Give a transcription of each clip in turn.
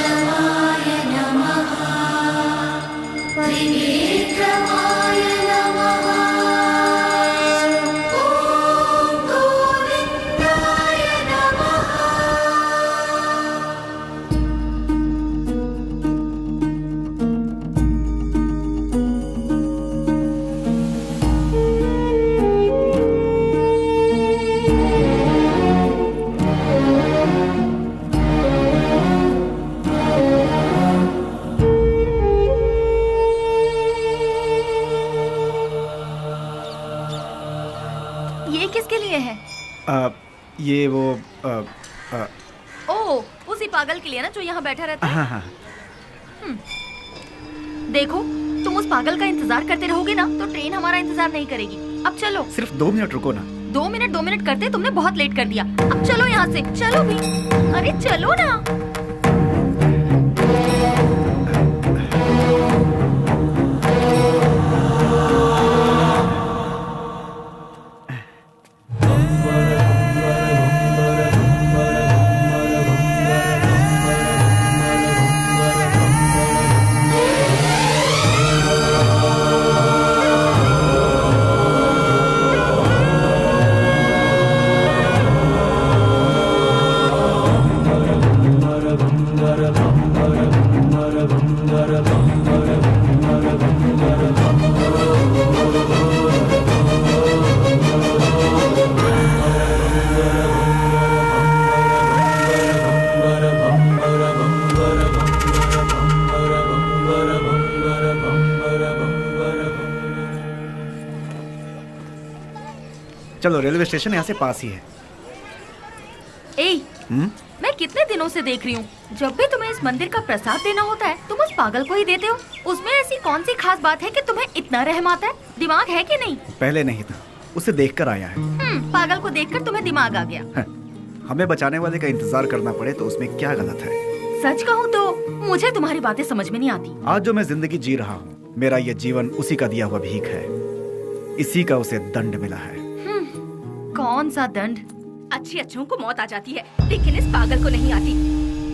केशवाय नमः, त्रिनेत्रमाय नमः, ॐ गोविन्दाय नमः। ये किसके लिए है? ये वो ओह, उसी पागल के लिए ना जो यहाँ बैठा रहता है। हाँ हाँ। देखो, तुम उस पागल का इंतजार करते रहोगे ना तो ट्रेन हमारा इंतजार नहीं करेगी। अब चलो। सिर्फ 2 मिनट रुको ना। 2 मिनट करते तुमने बहुत लेट कर दिया। अब चलो यहाँ से, चलो भी। अरे चलो ना। चलो, रेलवे स्टेशन यहाँ से पास ही है। मैं कितने दिनों से देख रही हूँ, जब भी तुम्हें इस मंदिर का प्रसाद देना होता है तुम उस पागल को ही देते हो। उसमें ऐसी कौन सी खास बात है कि तुम्हें इतना रहम आता है? दिमाग है कि नहीं? पहले नहीं था, उसे देखकर आया है। पागल को देखकर तुम्हें दिमाग आ गया। हमें बचाने वाले का इंतजार करना पड़े तो उसमें क्या गलत है? सच कहूँ तो मुझे तुम्हारी बातें समझ में नहीं आती। आज जो मैं जिंदगी जी रहा हूँ, मेरा ये जीवन उसी का दिया हुआ भीख है। इसी का उसे दंड मिला है। कौन सा दंड? अच्छी अच्छों को मौत आ जाती है, लेकिन इस पागल को नहीं आती।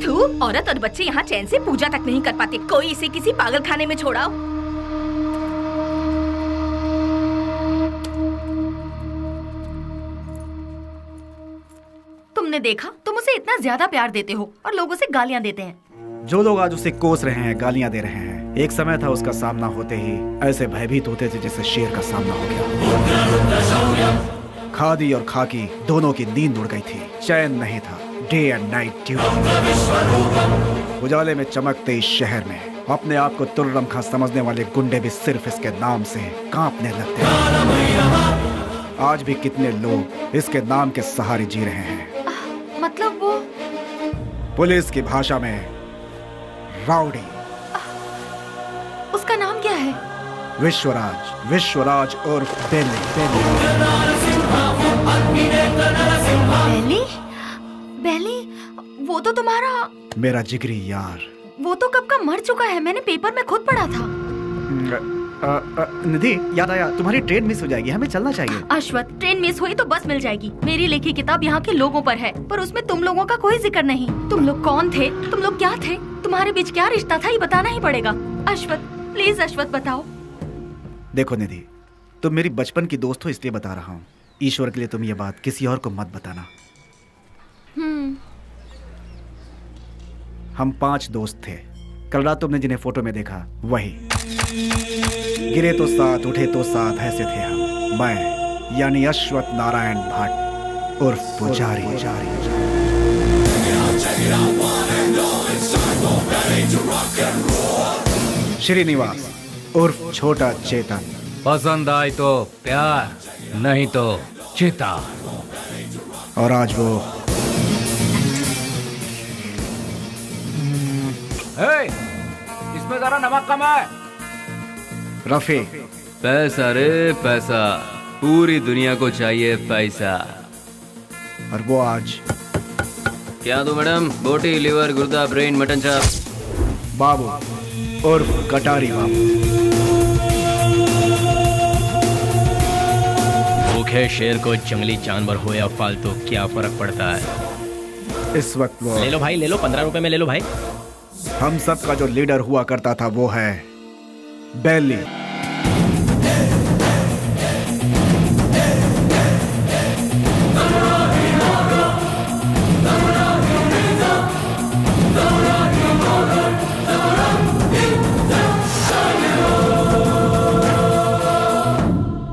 थू, औरत और बच्चे यहाँ चैन से पूजा तक नहीं कर पाते। कोई इसे किसी पागल खाने में छोड़ाओ। तुमने देखा, तुम उसे इतना ज्यादा प्यार देते हो और लोग उसे गालियाँ देते हैं। जो लोग आज उसे कोस रहे हैं, गालियाँ दे रहे हैं, एक समय था उसका सामना होते ही ऐसे भयभीत होते थे जैसे शेर का सामना हो गया। खादी और खाकी दोनों की नींद उड़ गई थी, चैन नहीं था। Day and night duty. उजाले में चमकते इस शहर में अपने आप को तुर्रम खां समझने वाले गुंडे भी सिर्फ इसके नाम से कांपने लगते हैं। आज भी कितने लोग इसके नाम के सहारे जी रहे हैं। मतलब वो पुलिस की भाषा में राउडी। उसका नाम क्या है? विश्वराज। विश्वराज उर्फ बेली। बेली? बेली? वो तो तुम्हारा मेरा जिगरी यार। वो तो कब का मर चुका है, मैंने पेपर में खुद पढ़ा था। निधि, याद आया, तुम्हारी ट्रेन मिस हो जाएगी, हमें चलना चाहिए। अश्वथ, ट्रेन मिस हुई तो बस मिल जाएगी। मेरी लिखी किताब यहाँ के लोगों पर है, पर उसमें तुम लोगों का कोई जिक्र नहीं। तुम लोग कौन थे? तुम लोग क्या थे? तुम्हारे बीच क्या रिश्ता था, ये बताना ही पड़ेगा। अश्वथ, प्लीज अश्वथ बताओ। देखो निधि, तुम मेरी बचपन की दोस्त हो इसलिए बता रहा हूँ। ईश्वर के लिए तुम ये बात किसी और को मत बताना। हम 5 दोस्त थे। कल रात तुमने जिन्हें फोटो में देखा वही। गिरे तो साथ, उठे तो साथ, ऐसे थे हम। मैं यानी अश्वथ नारायण भट्ट उर्फ पुजारी। श्रीनिवास उर्फ छोटा चेतन। पसंद आए तो प्यार, नहीं तो चिता। और आज वो इसमें जरा नमक कम है। रफी। पैसा रे पैसा, पूरी दुनिया को चाहिए पैसा। और वो आज क्या दो मैडम? बोटी, लिवर, गुर्दा, ब्रेन, मटन चाप। बाबू उर्फ कटारी बाबू। भूखे शेर को जंगली जानवर हो या फालतू क्या फर्क पड़ता है? इस वक्त वो ले लो भाई, ले लो, 15 रुपए में ले लो भाई। हम सब का जो लीडर हुआ करता था वो है बेली।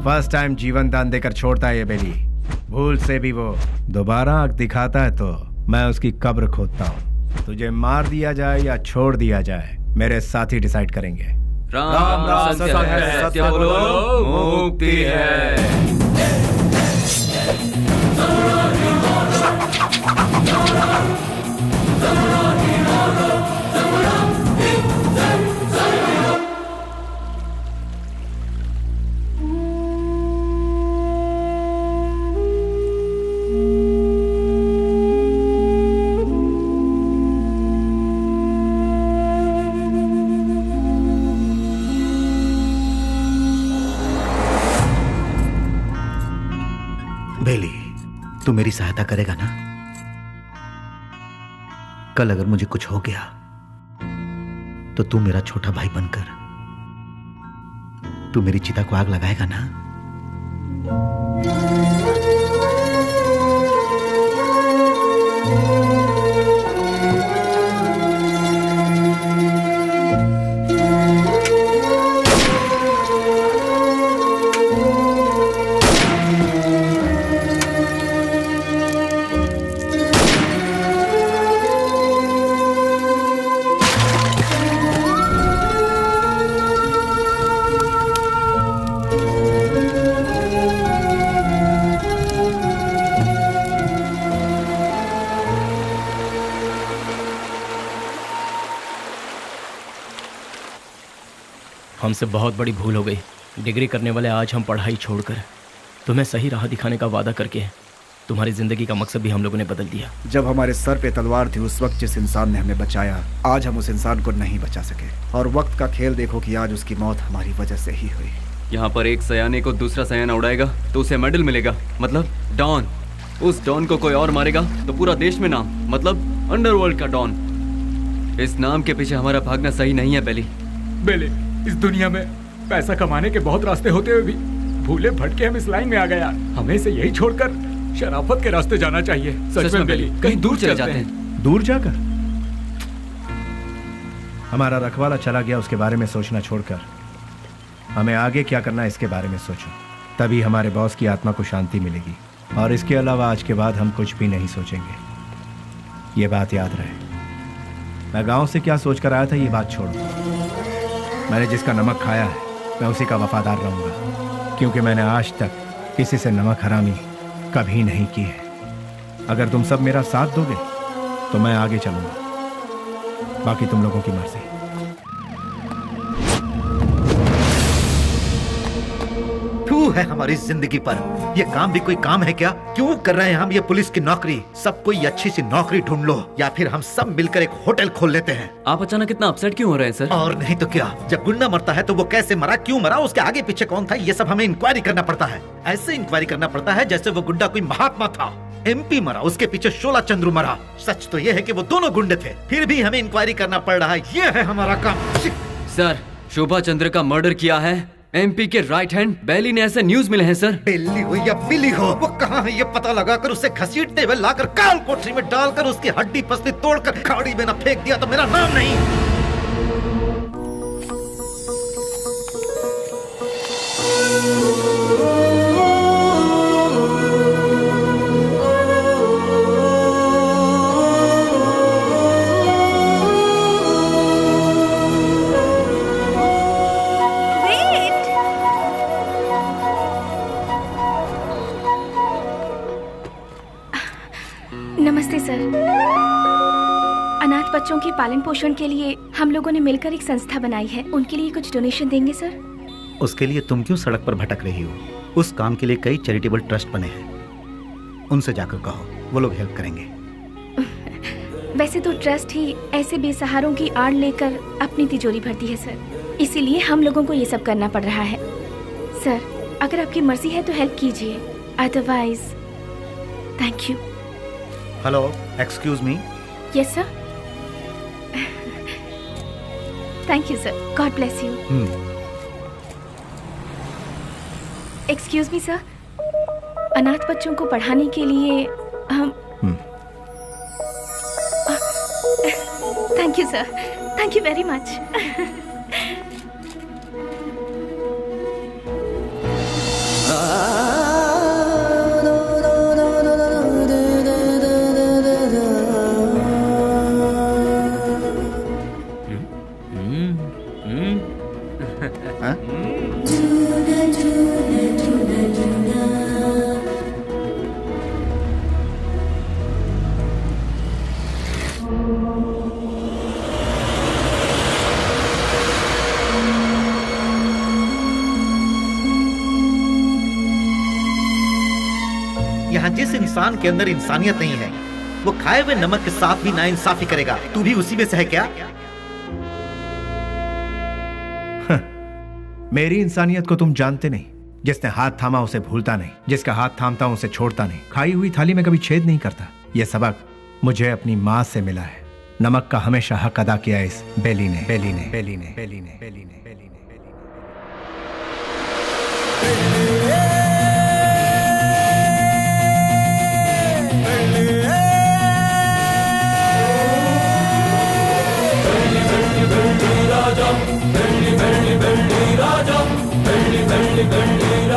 फर्स्ट टाइम जीवन दान देकर छोड़ता है ये बेली। भूल से भी वो दोबारा आंख दिखाता है तो मैं उसकी कब्र खोदता हूँ। तुझे मार दिया जाए या छोड़ दिया जाए मेरे साथी डिसाइड करेंगे। राम राम सत्य है, सत्य बोलो मुक्ति है। बेली, तू मेरी सहायता करेगा ना? कल अगर मुझे कुछ हो गया तो तू मेरा छोटा भाई बनकर तू मेरी चिता को आग लगाएगा ना? हमसे बहुत बड़ी भूल हो गई। डिग्री करने वाले आज हम पढ़ाई छोड़कर तुम्हें सही राह दिखाने का वादा करके तुम्हारी जिंदगी का मकसद भी हम लोगों ने बदल दिया। जब हमारे सर पे तलवार थी उस वक्त जिस इंसान ने हमें बचाया, आज हम उस इंसान को नहीं बचा सके। और वक्त का खेल देखो कि आज उसकी मौत हमारी वजह से ही हुई। यहाँ पर एक सयाने को दूसरा सयाना उड़ाएगा तो उसे मेडल मिलेगा, मतलब डॉन। उस डॉन को कोई और मारेगा तो पूरा देश में नाम, मतलब अंडरवर्ल्ड का डॉन। इस नाम के पीछे हमारा भागना सही नहीं है बेली। बेली, इस दुनिया में पैसा कमाने के बहुत रास्ते होते हुए भी भूले भटके हम इस लाइन में आ गए यार। हमें इसे यही छोड़कर शराफत के रास्ते जाना चाहिए। सच में बेली, कहीं दूर चले जाते हैं। दूर जाकर हमारा रखवाला चला गया, उसके बारे में सोचना छोड़कर हमें आगे क्या करना है इसके बारे में सोचो। तभी हमारे बॉस की आत्मा को शांति मिलेगी। और इसके अलावा आज के बाद हम कुछ भी नहीं सोचेंगे। ये बात याद रहे। मैं गांव से क्या सोचकर आया था ये बात छोड़ो। मैंने जिसका नमक खाया है मैं उसी का वफादार रहूंगा, क्योंकि मैंने आज तक किसी से नमक हरामी कभी नहीं की है। अगर तुम सब मेरा साथ दोगे तो मैं आगे चलूंगा, बाकी तुम लोगों की मर्जी। तू है हमारी जिंदगी पर। ये काम भी कोई काम है क्या? क्यों कर रहे हैं हम ये पुलिस की नौकरी? सब कोई अच्छी सी नौकरी ढूंढ लो या फिर हम सब मिलकर एक होटल खोल लेते हैं। आप अचानक इतना अपसेट क्यों हो रहे हैं सर? और नहीं तो क्या, जब गुंडा मरता है तो वो कैसे मरा, क्यों मरा, उसके आगे पीछे कौन था, ये सब हमें इंक्वायरी करना पड़ता है। ऐसे इंक्वायरी करना पड़ता है जैसे वो गुंडा कोई महात्मा था। MP मरा, उसके पीछे शोला चंद्रू मरा। सच तो ये है कि वो दोनों गुंडे थे, फिर भी हमें इंक्वायरी करना पड़ रहा है। ये है हमारा काम। सर, शोभा चंद्र का मर्डर किया है MP के राइट हैंड बेली ने, ऐसे न्यूज मिले हैं सर। बेली हो या बिली हो, वो कहाँ है ये पता लगाकर उसे घसीटते हुए लाकर काल कोठरी में डालकर उसकी हड्डी पसली तोड़कर खाड़ी में न फेंक दिया तो मेरा नाम नहीं। नमस्ते सर। अनाथ बच्चों के पालन पोषण के लिए हम लोगों ने मिलकर एक संस्था बनाई है। उनके लिए कुछ डोनेशन देंगे सर? उसके लिए तुम क्यों सड़क पर भटक रही हो? उस काम के लिए कई चैरिटेबल ट्रस्ट बने हैं, उनसे जाकर कहो, वो लोग हेल्प करेंगे। वैसे तो ट्रस्ट ही ऐसे बेसहारों की आड़ लेकर अपनी तिजोरी भरती है सर, इसीलिए हम लोगों को ये सब करना पड़ रहा है। सर, अगर आपकी मर्जी है तो हेल्प कीजिए, otherwise thank you. Hello, excuse me. Yes sir. Thank you sir, God bless you. Excuse me sir, अनाथ बच्चों को पढ़ाने के लिए हम thank you sir, thank you very much. यहाँ जिस इंसान के अंदर इंसानियत नहीं है वो खाए हुए नमक के साथ भी नाइंसाफी करेगा। तू भी उसी में से है क्या? मेरी इंसानियत को तुम जानते नहीं। जिसने हाथ थामा उसे भूलता नहीं, जिसका हाथ थामता हूं उसे छोड़ता नहीं, खाई हुई थाली में कभी छेद नहीं करता। यह सबक मुझे अपनी माँ से मिला है। नमक का हमेशा हक अदा किया इस बेली ने, बेली ने, बेली ने, बेली ने, बेली ने, बेली ने।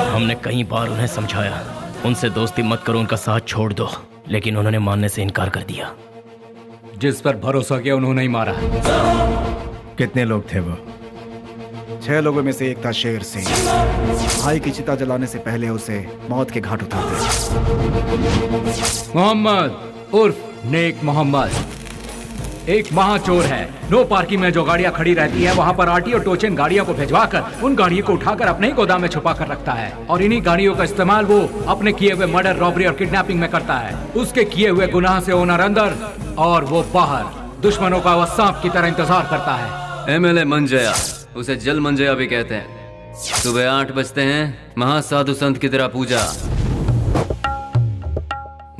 हमने कई बार उन्हें समझाया, उनसे दोस्ती मत करो, उनका साथ छोड़ दो, लेकिन उन्होंने मानने से इनकार कर दिया। जिस पर भरोसा किया उन्होंने ही मारा। कितने लोग थे वो? 6 लोगों में से एक था शेर सिंह। भाई की चिता जलाने से पहले उसे मौत के घाट उतारते। मोहम्मद उर्फ नेक मोहम्मद एक महाचोर है। नो पार्किंग में जो गाड़ियां खड़ी रहती है वहां पर आरटीओ टोचन गाड़ियों को भिजवाकर उन गाड़ियों को उठाकर अपने ही गोदाम में छुपा कर रखता है और इन्हीं गाड़ियों का इस्तेमाल वो अपने किए हुए मर्डर, रॉबरी और किडनैपिंग में करता है। उसके किए हुए गुनाह से ओनर अंदर और वो बाहर, दुश्मनों का वह सांप की तरह इंतजार करता है। एमएलए मंजया, उसे जल मंजया भी कहते हैं। सुबह 8 बजते हैं, महासाधु संत की तरह पूजा।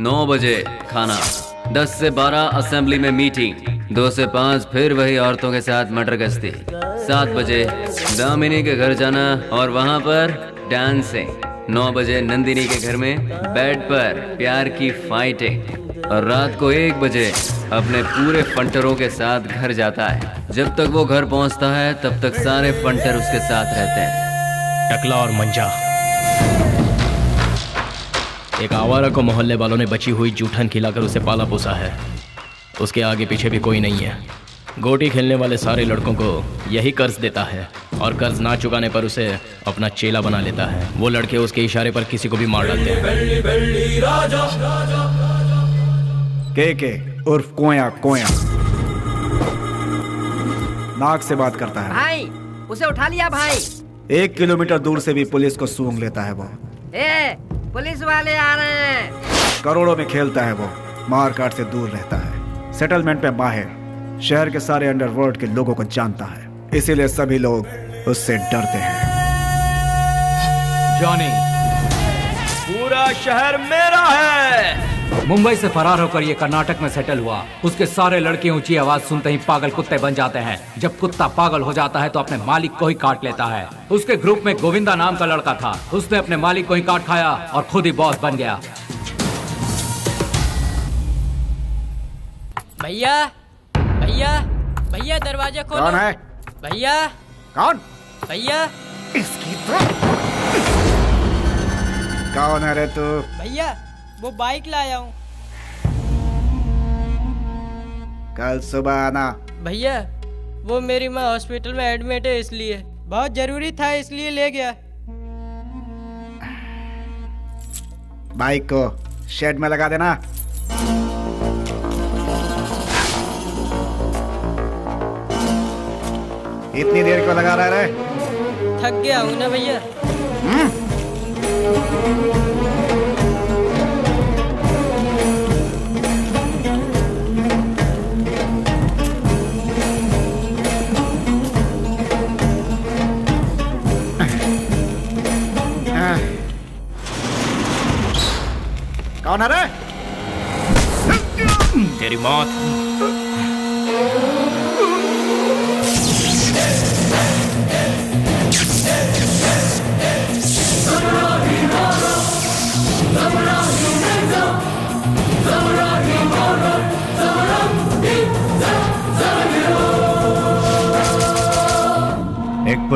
9 बजे खाना, 10 से 12 असेंबली में मीटिंग, 2 से 5 फिर वही औरतों के साथ मटर गश्ती। 7 बजे दामिनी के घर जाना और वहाँ पर डांसिंग। 9 बजे नंदिनी के घर में बेड पर प्यार की फाइटिंग और रात को 1 बजे अपने पूरे फंटरों के साथ घर जाता है। जब तक वो घर पहुँचता है तब तक सारे फंटर उसके साथ रहते हैं। टकला और मंजा, एक आवारा को मोहल्ले वालों ने बची हुई जूठन खिलाकर उसे पाला पोसा है। उसके आगे पीछे भी कोई नहीं है। गोटी खेलने वाले सारे लड़कों को यही कर्ज देता है और कर्ज ना चुकाने पर उसे अपना चेला बना लेता है। वो लड़के उसके इशारे पर किसी को भी मार डालते हैं। के उर्फ कोया कोया नाक से बात करता है। भाई उसे उठा लिया भाई। 1 किलोमीटर दूर से भी पुलिस को सूंघ लेता है वो। पुलिस वाले आ रहे हैं। करोड़ों में खेलता है वो, मार काट से दूर रहता है, सेटलमेंट में माहिर, शहर के सारे अंडरवर्ल्ड के लोगों को जानता है, इसीलिए सभी लोग उससे डरते हैं। जॉनी, पूरा शहर मेरा है। मुंबई से फरार होकर ये कर्नाटक में सेटल हुआ। उसके सारे लड़के ऊंची आवाज सुनते ही पागल कुत्ते बन जाते हैं। जब कुत्ता पागल हो जाता है तो अपने मालिक को ही काट लेता है। उसके ग्रुप में गोविंदा नाम का लड़का था। उसने अपने मालिक को ही काट खाया और खुद ही बॉस बन गया। भैया भैया भैया दरवाजा खोलो। कौन है? भैया कौन? भैया इसकी तो कौन है रे तू? भैया वो बाइक लाया हूँ। कल सुबह आना। भैया वो मेरी माँ हॉस्पिटल में एडमिट है, इसलिए बहुत जरूरी था, इसलिए ले गया। बाइक को शेड में लगा देना। इतनी देर क्यों लगा रहा है? थक गया हूँ ना भैया। कौन है रे? तेरी मौत।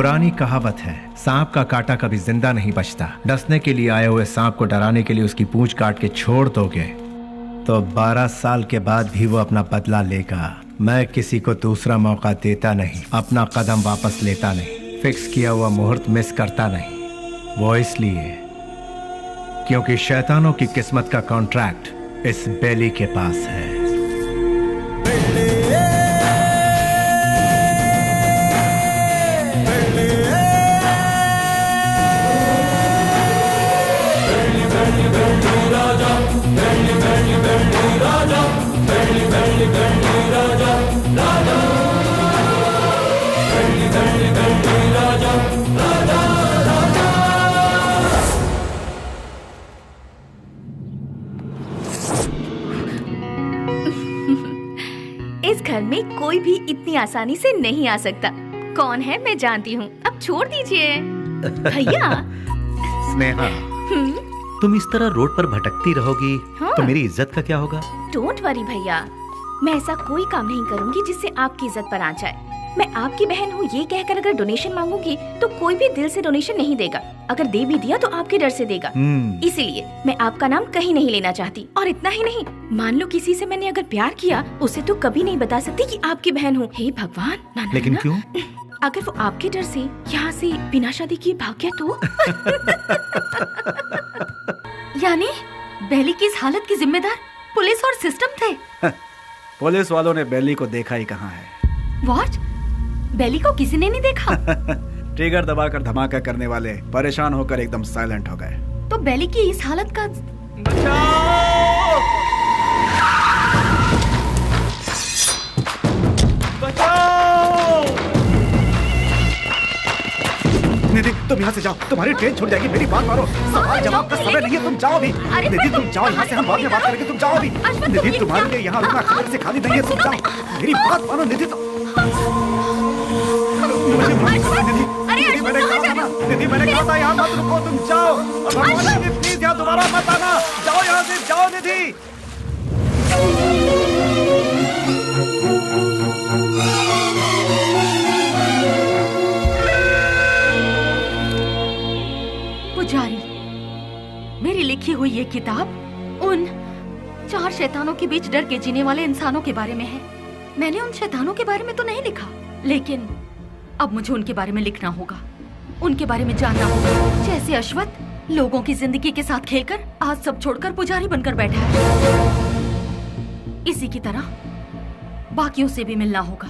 पुरानी कहावत है, सांप का काटा कभी जिंदा नहीं बचता। डसने के लिए आए हुए सांप को डराने के लिए उसकी पूंछ काट के छोड़ दोगे तो 12 साल के बाद भी वो अपना बदला लेगा। मैं किसी को दूसरा मौका देता नहीं, अपना कदम वापस लेता नहीं, फिक्स किया हुआ मुहूर्त मिस करता नहीं। वो इसलिए क्योंकि शैतानों की किस्मत का कॉन्ट्रैक्ट इस बेली के पास है। इस घर में कोई भी इतनी आसानी से नहीं आ सकता। कौन है मैं जानती हूँ, अब छोड़ दीजिए। भैया। स्नेहा, तुम इस तरह रोड पर भटकती रहोगी हाँ। तो मेरी इज्जत का क्या होगा? डोंट वरी भैया, मैं ऐसा कोई काम नहीं करूंगी जिससे आपकी इज्जत पर आ जाए। मैं आपकी बहन हूँ ये कहकर अगर डोनेशन मांगूंगी तो कोई भी दिल से डोनेशन नहीं देगा। अगर दे भी दिया तो आपके डर से देगा। इसीलिए मैं आपका नाम कहीं नहीं लेना चाहती। और इतना ही नहीं, मान लो किसी से मैंने अगर प्यार किया, उसे तो कभी नहीं बता सकती कि आपकी बहन हूँ। हे भगवान, ना, ना, लेकिन ना। क्यों? अगर वो आपके डर से यहाँ से बिना शादी किए भाग गया तो? यानी बेली की इस हालत की जिम्मेदार पुलिस और सिस्टम थे। पुलिस वालों ने बेली को देखा ही कहाँ है। व्हाट? बेली को किसी ने नहीं देखा? ट्रिगर दबाकर धमाका करने वाले परेशान होकर एकदम साइलेंट हो गए। तो बेली की इस हालत का निधि, तुम यहाँ से जाओ, तुम्हारी ट्रेन छूट जाएगी। मेरी बात मानो, सवाल जवाब का समय नहीं है, तुम जाओ भी। निधि तुम जाओ यहाँ से, हम बाद में बात करेंगे, तुम जाओ भी। निधि तुम्हारे लिए यहाँ रुकना खबर से खाली नहीं है, तुम जाओ। मेरी बात मानो निधि, मुझे माफ करो निधि। निधि मैंने कहा था ना, निधि मैंने कहा था यहाँ मत रुको, तुम जाओ। भगवान निधि प्लीज यहाँ दोबारा मत आना, जाओ यहाँ से, जाओ निधि। पुजारी, मेरी लिखी हुई ये किताब उन 4 शैतानों के बीच डर के जीने वाले इंसानों के बारे में है। मैंने उन शैतानों के बारे में तो नहीं लिखा, लेकिन अब मुझे उनके बारे में लिखना होगा, उनके बारे में जानना होगा। जैसे अश्वत्थ लोगों की जिंदगी के साथ खेलकर आज सब छोड़कर पुजारी बनकर बैठा है, इसी की तरह बाकियों से भी मिलना होगा।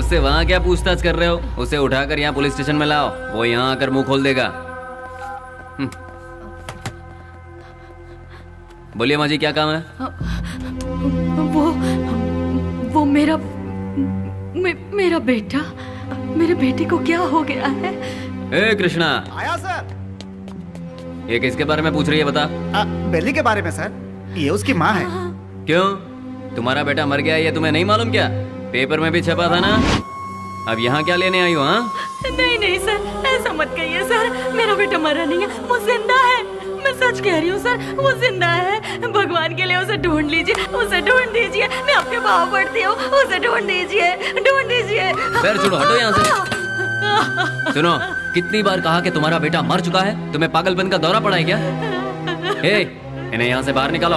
उससे वहाँ क्या पूछताछ कर रहे हो? उसे उठाकर यहाँ पुलिस स्टेशन में लाओ, वो यहाँ आकर मुंह खोल देगा। बोलिए माँ जी, क्या काम है? वो मेरा बेटा, मेरे बेटे को क्या हो गया है? ए कृष्णा, आया सर। ये किसके बारे में पूछ रही है बता? बेली के बारे में सर, ये उसकी माँ है। क्यों, तुम्हारा बेटा मर गया ये तुम्हें नहीं मालूम क्या? पेपर में भी छपा था ना। अब यहाँ क्या लेने आई हो? हाँ नहीं सर, ऐसा मत कहिए सर, मेरा बेटा मरा नहीं है, वो जिंदा है। मैं सच कह रही हूँ सर, वो जिंदा है। भगवान के लिए उसे ढूंढ लीजिए, उसे ढूंढ दीजिए, मैं आपके पाँव पड़ती हूँ, उसे ढूंढ दीजिए, ढूंढ दीजिए। पैर छोड़ो, हटो यहाँ से। सुनो, कितनी बार कहा कि तुम्हारा बेटा मर चुका है? तुम्हें पागलपन का दौरा पड़ा है क्या? इन्हें यहाँ से बाहर निकालो।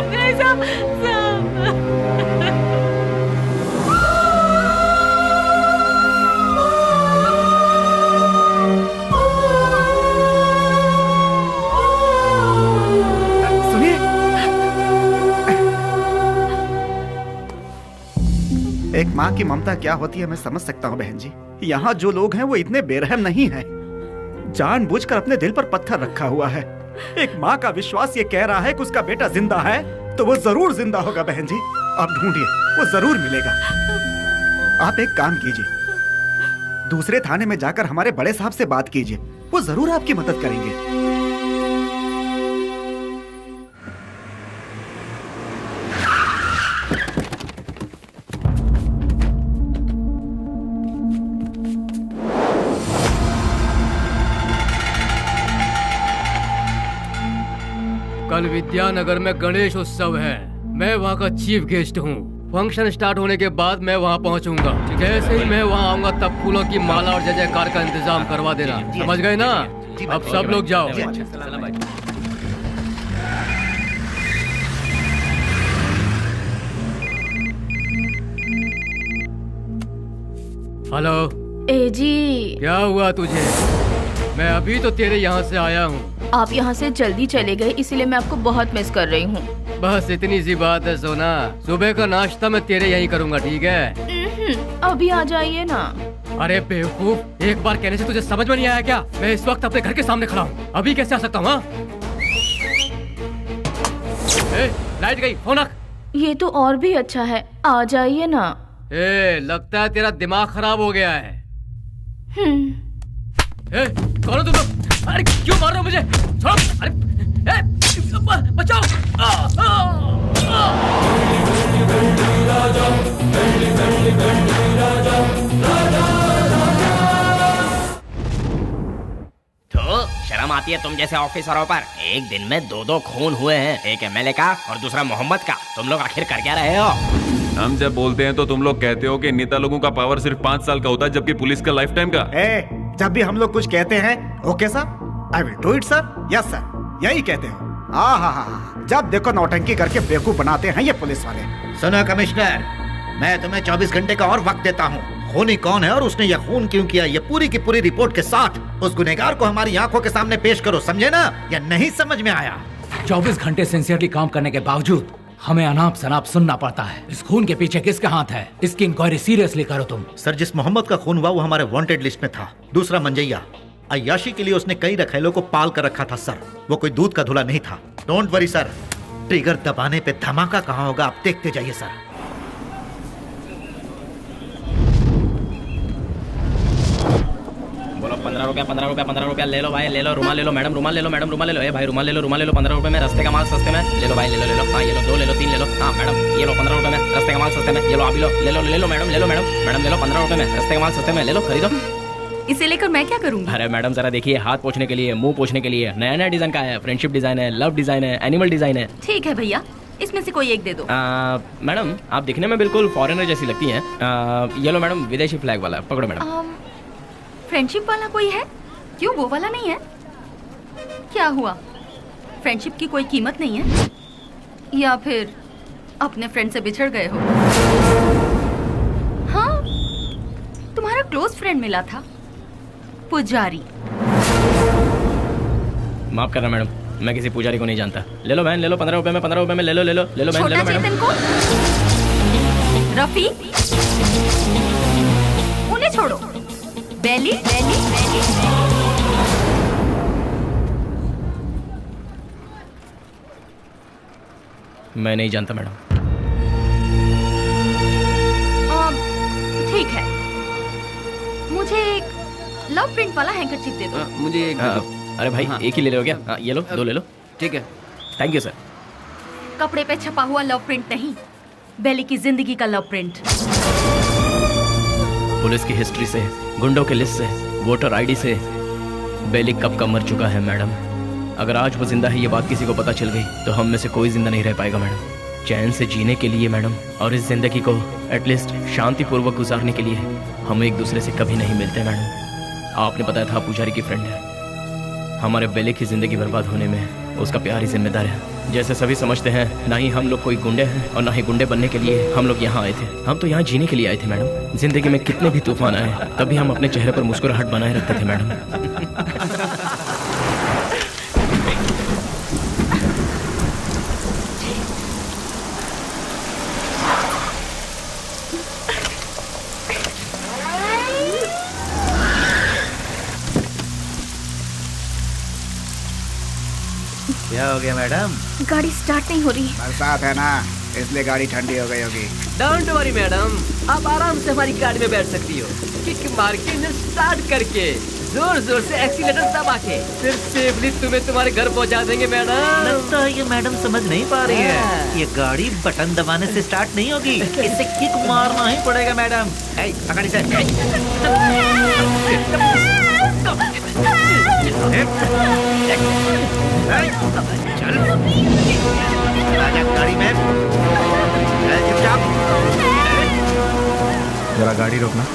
एक माँ की ममता क्या होती है मैं समझ सकता हूँ बहन जी। यहाँ जो लोग हैं वो इतने बेरहम नहीं हैं। जानबूझकर अपने दिल पर पत्थर रखा हुआ है। एक माँ का विश्वास ये कह रहा है कि उसका बेटा जिंदा है, तो वो जरूर जिंदा होगा बहन जी। आप ढूंढिए, वो जरूर मिलेगा। आप एक काम कीजिए, दूसरे थाने में जाकर हमारे बड़े साहब से बात कीजिए, वो जरूर आपकी मदद करेंगे। कल विद्यानगर में गणेश उत्सव है, मैं वहाँ का चीफ गेस्ट हूँ। फंक्शन स्टार्ट होने के बाद मैं वहाँ पहुँचूंगा। जैसे ही मैं वहाँ आऊंगा तब फूलों की माला और जय जयकार का इंतजाम करवा देना, समझ गए ना? अब सब लोग जाओ। हेलो ए जी, क्या हुआ तुझे? मैं अभी तो तेरे यहाँ से आया हूँ। आप यहाँ से जल्दी चले गए, इसीलिए मैं आपको बहुत मिस कर रही हूँ। बस इतनी सी बात है सोना, सुबह का नाश्ता मैं तेरे यहीं करूँगा, ठीक है? अभी आ जाइए ना। अरे बेवकूफ, एक बार कहने से तुझे समझ में नहीं आया क्या? मैं इस वक्त अपने घर के सामने खड़ा हूँ, अभी कैसे आ सकता हूँ? लाइट गई, फोन रख। ये तो और भी अच्छा है, आ जाइए ना। लगता है तेरा दिमाग खराब हो गया है। कौन हो तुम लोग? अरे क्यों मार रहे हो मुझे? छोड़ो! अरे बचाओ! तो शर्म आती है तुम जैसे ऑफिसरों पर? एक दिन में दो खून हुए हैं, एक एमएलए का और दूसरा मोहम्मद का। तुम लोग आखिर कर क्या रहे हो? हम जब बोलते हैं तो तुम लोग कहते हो कि नेता लोगों का पावर सिर्फ 5 साल का होता है, जबकि पुलिस का लाइफ टाइम का। जब भी हम लोग कुछ कहते हैं, okay sir, I will do it sir, yes sir, यही कहते हो। जब देखो नौटंकी करके बेवकूफ बनाते हैं ये पुलिस वाले। सुनो कमिश्नर, मैं तुम्हें 24 घंटे का और वक्त देता हूँ। खूनी कौन है और उसने यह खून क्यों किया, ये पूरी की पूरी रिपोर्ट के साथ उस गुनहगार को हमारी आंखों के सामने पेश करो, समझे ना? या नहीं समझ में आया? 24 घंटे सिंसियरली काम करने के बावजूद हमें अनाप शनाप सुनना पड़ता है। इस खून के पीछे किसका हाथ है? इसकी इंक्वायरी सीरियसली करो तुम। सर, जिस मोहम्मद का खून हुआ वो हमारे वांटेड लिस्ट में था। दूसरा मंजैया, अय्याशी के लिए उसने कई रखेलों को पाल कर रखा था सर, वो कोई दूध का धुला नहीं था। डोंट वरी सर, ट्रिगर दबाने पे धमाका कहाँ होगा आप देखते जाइए सर। बोलो 15 रुपया 15 रुपया 15 रुपया ले लो भाई, ले लो। रुमाल ले लो मैडम, रुमाल ले लो मैडम, रुमाल ले लो। भाई रुमाल ले लो, रुमाल ले लो। 15 रुपए में, रस्ते का माल सस्ते में। ले लो भाई, ले लो ले लो। हाँ ये लो, 2 ले लो, 3 ले लो। हाँ मैडम ये लो 15 रुपए में, रस्ते का माल सस्ते में। ये लो अभी लो, ले लो ले लो मैडम, ले लो मैडम, मैडम ले लो 15 रुपए में, रस्ते का माल सस्ते में। ले लो, खरीदो। इसे लेकर मैं क्या करूँगी? अरे मैडम जरा देखिए, हाथ पोछने के लिए, मुंह पोछने के लिए नया नया डिजाइन का है। फ्रेंडशिप डिजाइन है, लव डिजाइन है, एनिमल डिजाइन है। ठीक है भैया, इसमें से कोई एक दे दो। मैडम आप दिखने में बिल्कुल फॉरेनर जैसी लगती हैं। ये लो मैडम, विदेशी फ्लैग वाला, पकड़ो मैडम। फ्रेंडशिप वाला कोई है? क्यों, वो वाला नहीं है? क्या हुआ, फ्रेंडशिप की कोई कीमत नहीं है? या फिर अपने फ्रेंड से बिछड़ गए हो? हाँ, तुम्हारा क्लोज फ्रेंड मिला था, पुजारी। माफ करना मैडम, मैं किसी पुजारी को नहीं जानता। ले लो बहन, ले लो 15 रुपए में, 15 रुपए में ले लो, ले लो ले लो बहन, ले लो मैडम। रफी, उन्हें छोड़ो। बेली बेली बेली। मैं नहीं जानता मैडम। ठीक है, मुझे एक लव प्रिंट वाला हैंकरचीफ दे दो। मुझे एक अरे भाई एक ही ले लो क्या? ये लो, 2 ले लो। ठीक है, थैंक यू सर। कपड़े पे छपा हुआ लव प्रिंट नहीं, बेली की जिंदगी का लव प्रिंट। पुलिस की हिस्ट्री से, गुंडों के लिस्ट से, वोटर आईडी से बेली कब का मर चुका है मैडम। अगर आज वो जिंदा है ये बात किसी को पता चल गई तो हम में से कोई जिंदा नहीं रह पाएगा मैडम। चैन से जीने के लिए मैडम, और इस जिंदगी को एटलीस्ट शांतिपूर्वक गुजारने के लिए हम एक दूसरे से कभी नहीं मिलते मैडम। आपने बताया था पुजारी की फ्रेंड है। हमारे बेली की जिंदगी बर्बाद होने में उसका प्यार ही जिम्मेदार है। जैसे सभी समझते हैं, ना ही हम लोग कोई गुंडे हैं और ना ही गुंडे बनने के लिए हम लोग यहाँ आए थे। हम तो यहाँ जीने के लिए आए थे मैडम। जिंदगी में कितने भी तूफान आए तभी हम अपने चेहरे पर मुस्कुराहट बनाए रखते थे मैडम। क्या हो गया मैडम? गाड़ी स्टार्ट नहीं हो रही। बरसात है ना, इसलिए गाड़ी ठंडी हो गई होगी। डोंट वरी मैडम, आप आराम से हमारी गाड़ी में बैठ सकती हो। किक मार के इंजन स्टार्ट करके जोर जोर से एक्सीलेटर दबा के फिर सेफली तुम्हें तुम्हारे घर पहुंचा देंगे मैडम। लगता है ये मैडम समझ नहीं पा रही है। ये गाड़ी बटन दबाने से स्टार्ट नहीं होगी, इसे किक मारना ही पड़ेगा मैडम। पकड़ी से चल गाड़ी में चुपचाप। जरा गाड़ी रोकना,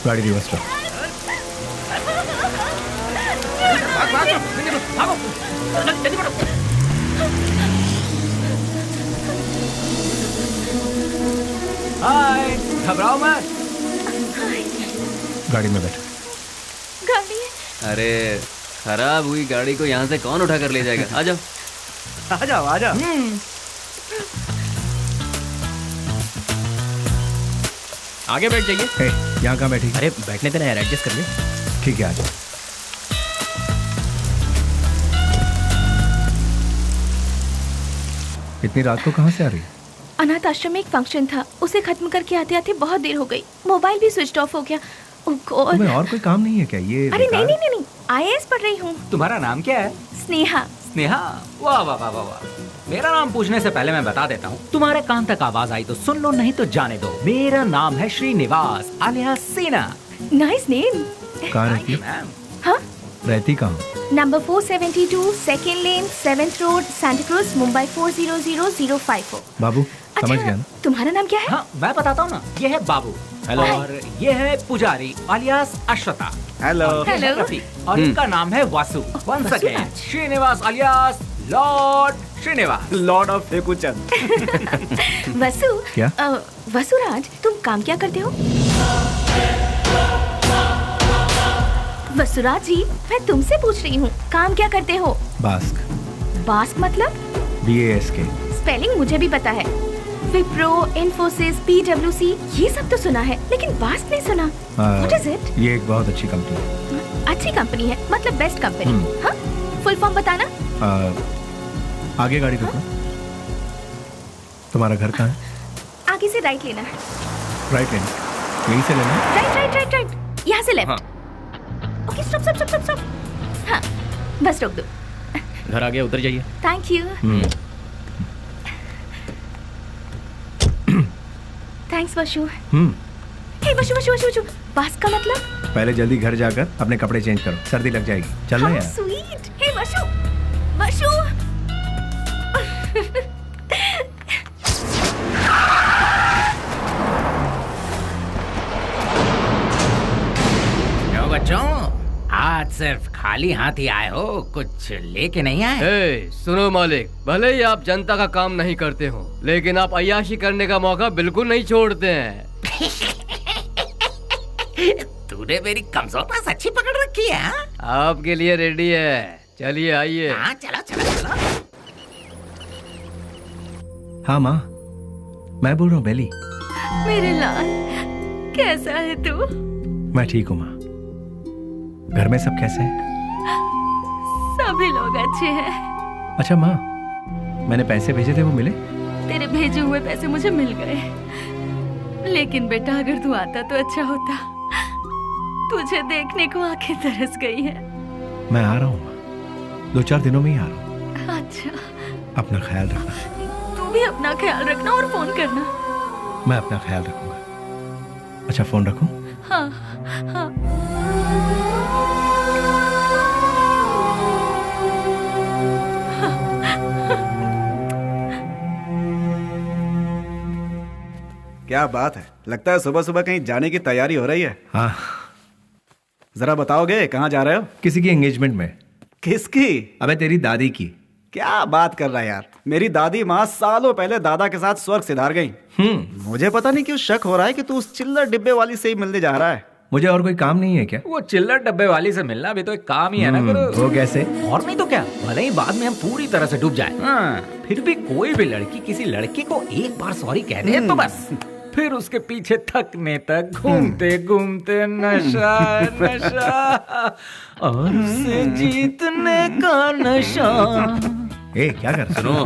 गाड़ी रिवर्स करो। हाय, घबराओ मत। गाड़ी में बैठो। गाड़ी अरे खराब हुई गाड़ी को यहाँ से कौन उठा कर ले जाएगा? आ जाओ आ जाओ आ जाओ। आगे बैठ जाइए। यहाँ कहाँ बैठी? अरे बैठने देना यार, एडजस्ट कर ले। ठीक है, आ जाओ। इतनी रात को कहाँ से आ रही है? अनाथ आश्रम में एक फंक्शन था, उसे खत्म करके आते आते बहुत देर हो गई। मोबाइल भी स्विच ऑफ हो गया। ओह गॉड। तुम्हें और कोई काम नहीं है क्या? ये अरे नहीं नहीं नहीं, IAS पढ़ रही हूँ। तुम्हारा नाम क्या है? स्नेहा। स्नेहा, वाह वाह वाह वाह वाह। मेरा नाम पूछने से पहले मैं बता देता हूँ, तुम्हारे कान तक आवाज आई तो सुन लो, नहीं तो जाने दो। मेरा नाम है श्रीनिवास आलियास सीना। Nice name. कहाँ रहती है? हाँ? रहती कहाँ? नंबर 472 सेकेंड लेन 7th road, Santa cruise, Mumbai 400054। बाबू समझ गया ना? तुम्हारा नाम क्या है? हाँ मैं बताता हूँ ना, ये है बाबू। हेलो। और ये है पुजारी आलियास अश्वता। हेलो। हेलो। और इनका नाम है Vasu. Once again Srinivas alias lord Srinivas, lord of Fekuchand. Vasu. क्या? वसुराज, तुम काम क्या करते हो? वसुराज जी, मैं तुमसे पूछ रही हूँ, काम क्या करते हो? बास्क। बास्क मतलब? BASK। स्पेलिंग मुझे भी पता है। विप्रो, इन्फोसिस, PwC, ये सब तो सुना है, लेकिन बास्क नहीं सुना। What is it? ये एक बहुत अच्छी कंपनी है। अच्छी कंपनी है मतलब बेस्ट कंपनी। हाँ? फुल फॉर्म बताना। आगे गाड़ी रोकना। तुम्हारा घर कहाँ है? आगे से राइट लेना है। राइट लेना, यहीं से लेना। राइट राइट राइट राइट, यहाँ से left. Okay stop stop stop stop. हाँ बस रोक दो। घर आ गया, उतर जाइए। Thank you. Thanks Vashu. Hey Vashu Vashu Vashu Vashu, बास्क का मतलब? पहले जल्दी घर जाकर अपने कपड़े चेंज करो, सर्दी लग जाएगी। चलना यार। स्वीट। हे वशु वशु। क्यों बच्चों, आज सिर्फ खाली हाथ ही आए हो, कुछ लेके नहीं आए? ए, सुनो मालिक, भले ही आप जनता का काम नहीं करते हो, लेकिन आप अय्याशी करने का मौका बिल्कुल नहीं छोड़ते हैं। तूने मेरी कमजोर अच्छी पकड़ रखी है। आपके लिए रेडी है, चलिए आइए। हाँ चलो चलो चलो। हाँ माँ, मैं बोल रहा हूँ बेली। मेरे लाल, कैसा है तू? मैं ठीक हूँ माँ। घर में सब कैसे हैं? सभी लोग अच्छे हैं। अच्छा माँ, मैंने पैसे भेजे थे, वो मिले? तेरे भेजे हुए पैसे मुझे मिल गए, लेकिन बेटा अगर तू आता तो अच्छा होता। तुझे देखने को आंखें तरस गई है। मैं आ रहा हूँ माँ, 2-4 दिनों में ही आ रहा हूँ। अच्छा, अपना ख्याल रखना। तू भी अपना ख्याल रखना और फोन करना। मैं अपना ख्याल रखूंगा। अच्छा, फोन रखूं? हाँ हाँ। क्या बात है, लगता है सुबह सुबह कहीं जाने की तैयारी हो रही है। हाँ। जरा बताओगे कहाँ जा रहे हो? किसी की एंगेजमेंट में। किसकी? अबे तेरी दादी की। क्या बात कर रहा है यार, मेरी दादी माँ सालों पहले दादा के साथ स्वर्ग सिधार गई। मुझे पता नहीं क्यों शक हो रहा है कि तू उस चिल्लर डिब्बे वाली से ही मिलने जा रहा है। मुझे और कोई काम नहीं है क्या? वो चिल्लर डब्बे वाली से मिलना भी तो एक काम ही है ना गुरु। वो कैसे? और नहीं तो क्या, भले ही बाद में हम पूरी तरह से डूब जाए, फिर भी कोई भी लड़की किसी लड़के को एक बार सॉरी कह दे तो बस फिर उसके पीछे थकने तक घूमते घूमते नशा नशा और उसे जीतने का नशा। ए, क्या कर रहा है? सुनो,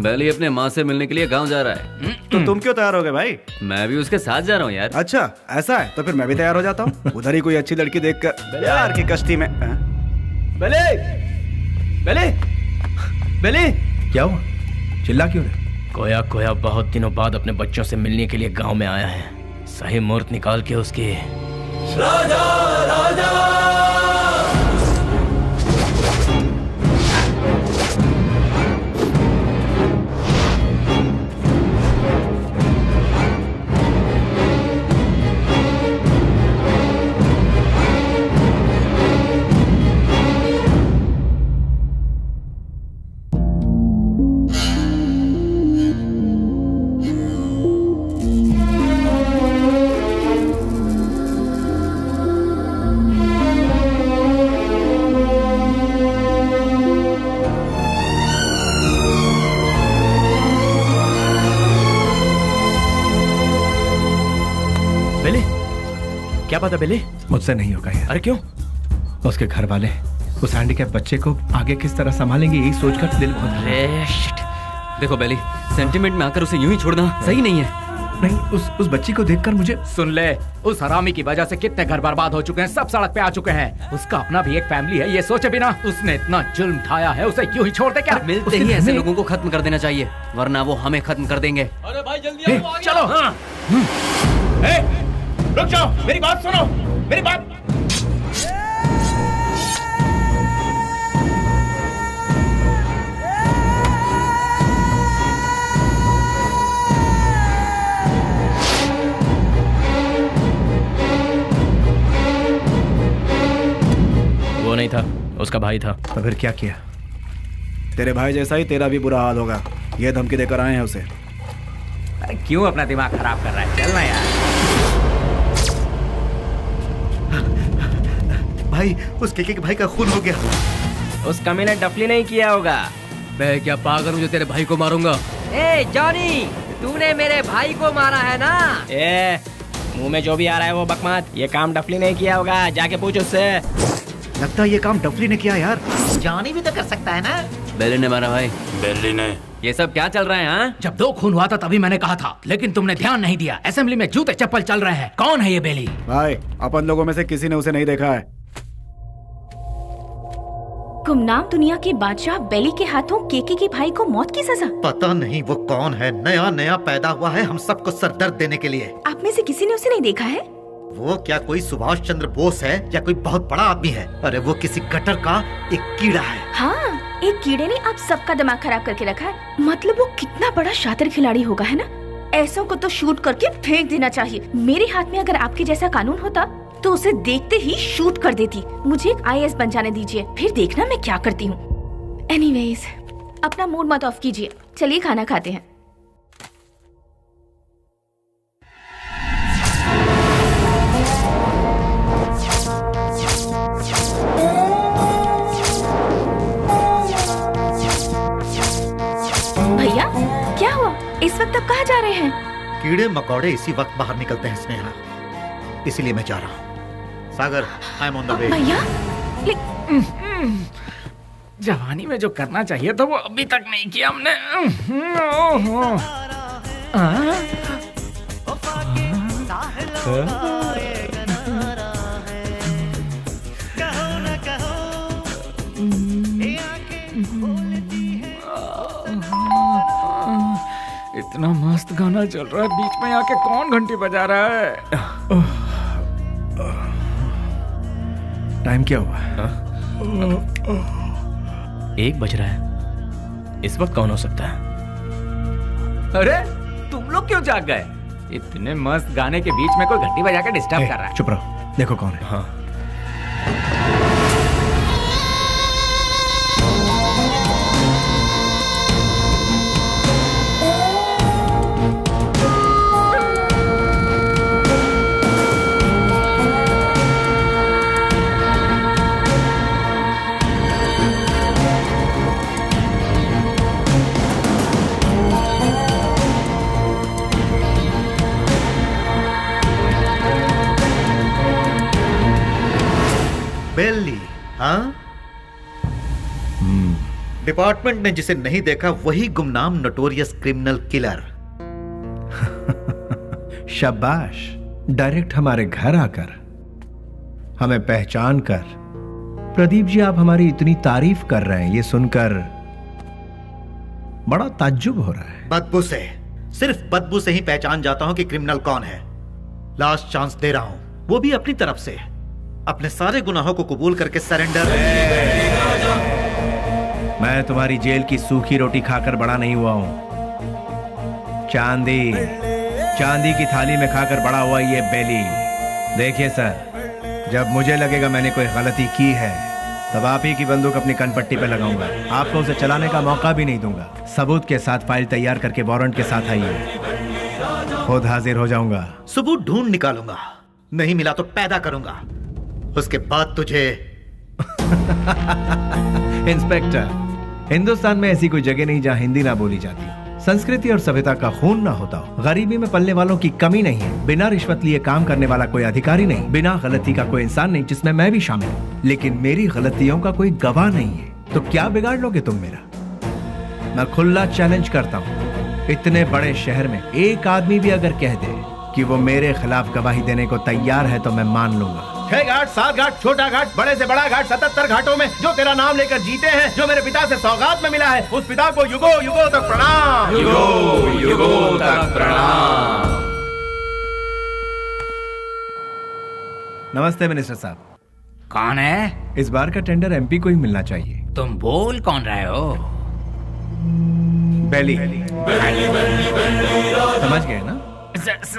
बेली अपने माँ से मिलने के लिए गांव जा रहा है। तो तुम क्यों तैयार हो गए भाई? मैं भी उसके साथ जा रहा हूँ यार। अच्छा ऐसा है, तो फिर मैं भी तैयार हो जाता हूँ। उधर ही कोई अच्छी लड़की देखकर प्यार की कश्ती में। बेले, बेले, बेले, क्या हुआ? चिल्ला क्यों रहे? कोया कोया बहुत दिनों बाद अपने बच्चों से मिलने के लिए गांव में आया है। सही मुहूर्त निकाल के उसके राजा राजा क्या बात है बेले? मुझसे नहीं होगा यार। अरे क्यों? उसके घर वाले उस हैंडीकैप बच्चे को आगे किस तरह संभालेंगे, यही सोचकर दिल बहुत। देखो बेली, सेंटिमेंट में आकर उसे यूं ही छोड़ना सही नहीं है। नहीं, उस बच्ची को देखकर मुझे। सुन ले, उस हरामी की वजह से कितने घर बर्बाद हो चुके हैं, सब सड़क पे आ चुके हैं। उसका अपना भी एक फैमिली है, ये सोचे बिना उसने इतना जुल्म ढाया है, उसे यूं ही छोड़ दे क्या? मिलते ही ऐसे लोगों को खत्म कर देना चाहिए, वरना वो हमें खत्म कर देंगे। अरे भाई जल्दी आओ, चलो। रुक जाओ, मेरी बात सुनो, मेरी बात। वो नहीं था, उसका भाई था। तो फिर क्या किया? तेरे भाई जैसा ही तेरा भी बुरा हाल होगा, ये धमकी देकर आए हैं उसे। अरे क्यों अपना दिमाग खराब कर रहा है, चलना यार। भाई, उस केके के भाई का खून हो गया। उस कमीने डफली नहीं किया होगा। मैं क्या पागल हूँ जो तेरे भाई को मारूंगा? ए जॉनी, तूने मेरे भाई को मारा है ना? ए, मुंह में जो भी आ रहा है वो बकवास। ये काम डफली नहीं किया होगा, जाके पूछ उससे। लगता है ये काम डफली ने किया यार। जॉनी भी तो कर सकता है ना? बेली ने मारा भाई। बेली ने। ये सब क्या चल रहा है? हाँ, जब 2 खून हुआ था तभी मैंने कहा था, लेकिन तुमने ध्यान नहीं दिया। असेंबली में जूते चप्पल चल रहे हैं। कौन है ये बेली? भाई, अपन लोगों में से किसी ने उसे नहीं देखा है। गुमनाम दुनिया के बादशाह बेली के हाथों केके के भाई को मौत की सजा। पता नहीं वो कौन है, नया नया पैदा हुआ है हम सबको सरदर्द देने के लिए। आप में से किसी ने उसे नहीं देखा है? वो क्या कोई सुभाष चंद्र बोस है या कोई बहुत बड़ा आदमी है? अरे वो किसी गटर का एक कीड़ा है। हाँ, एक कीड़े ने आप सबका दिमाग खराब करके रखा है। मतलब वो कितना बड़ा शातिर खिलाड़ी होगा, है ना? ऐसों को तो शूट करके फेंक देना चाहिए। मेरे हाथ में अगर आपके जैसा कानून होता तो उसे देखते ही शूट कर देती। मुझे एक IAS बन जाने दीजिए, फिर देखना मैं क्या करती हूँ। एनीवेज, अपना मूड मत ऑफ कीजिए, चलिए खाना खाते हैं। भैया, क्या हुआ? इस वक्त आप कहाँ जा रहे हैं? कीड़े मकोड़े इसी वक्त बाहर निकलते हैं स्नेहा, इसीलिए मैं जा रहा हूँ। Sagar, I am on the way. भैया जवानी में जो करना चाहिए था वो अभी तक नहीं किया हमने। इतना मस्त गाना चल रहा है, बीच में आके कौन घंटी बजा रहा है? टाइम क्या हुआ? 1 बज रहा है। इस वक्त कौन हो सकता है? अरे तुम लोग क्यों जाग गए? इतने मस्त गाने के बीच में कोई घंटी बजा के डिस्टर्ब कर रहा है। चुप रहो, देखो कौन है। हाँ। बेली, हाँ? डिपार्टमेंट ने जिसे नहीं देखा वही गुमनाम नोटोरियस क्रिमिनल किलर। शाबाश, डायरेक्ट हमारे घर आकर हमें पहचान कर। प्रदीप जी, आप हमारी इतनी तारीफ कर रहे हैं, ये सुनकर बड़ा ताज्जुब हो रहा है। बदबू से, सिर्फ बदबू से ही पहचान जाता हूं कि क्रिमिनल कौन है। लास्ट चांस दे रहा हूं, वो भी अपनी तरफ से। अपने सारे गुनाहों को कबूल करके सरेंडर। मैं तुम्हारी जेल की सूखी रोटी खाकर बड़ा नहीं हुआ हूं। चांदी की थाली में खाकर बड़ा हुआ ये बेली। देखिए सर, जब मुझे लगेगा मैंने कोई गलती की है तब आप ही की बंदूक अपनी कनपट्टी पे लगाऊंगा। आपको उसे चलाने का मौका भी नहीं दूंगा। सबूत के साथ फाइल तैयार करके वारंट के साथ आइए, खुद हाजिर हो जाऊंगा। सबूत ढूंढ निकालूंगा, नहीं मिला तो पैदा करूंगा, उसके बाद तुझे। इंस्पेक्टर, हिंदुस्तान में ऐसी कोई जगह नहीं जहां हिंदी ना बोली जाती हो, संस्कृति और सभ्यता का खून ना होता हो, गरीबी में पलने वालों की कमी नहीं है, बिना रिश्वत लिए काम करने वाला कोई अधिकारी नहीं, बिना गलती का कोई इंसान नहीं, जिसमें मैं भी शामिल हूँ। लेकिन मेरी गलतियों का कोई गवाह नहीं है, तो क्या बिगाड़ लोगे तुम मेरा? मैं खुला चैलेंज करता हूँ, इतने बड़े शहर में एक आदमी भी अगर कह दे कि वो मेरे खिलाफ गवाही देने को तैयार है तो मैं मान लूंगा। 6 घाट, 7 घाट, छोटा घाट, बड़े से बड़ा घाट, 77 घाटों में जो तेरा नाम लेकर जीते हैं, जो मेरे पिता से सौगात में मिला है, उस पिता को युगो युगो तक प्रणाम। युगो युगो तक प्रणाम। नमस्ते मिनिस्टर साहब। कौन है? इस बार का टेंडर एमपी को ही मिलना चाहिए। तुम बोल कौन रहे हो? बेली। समझ गए ना?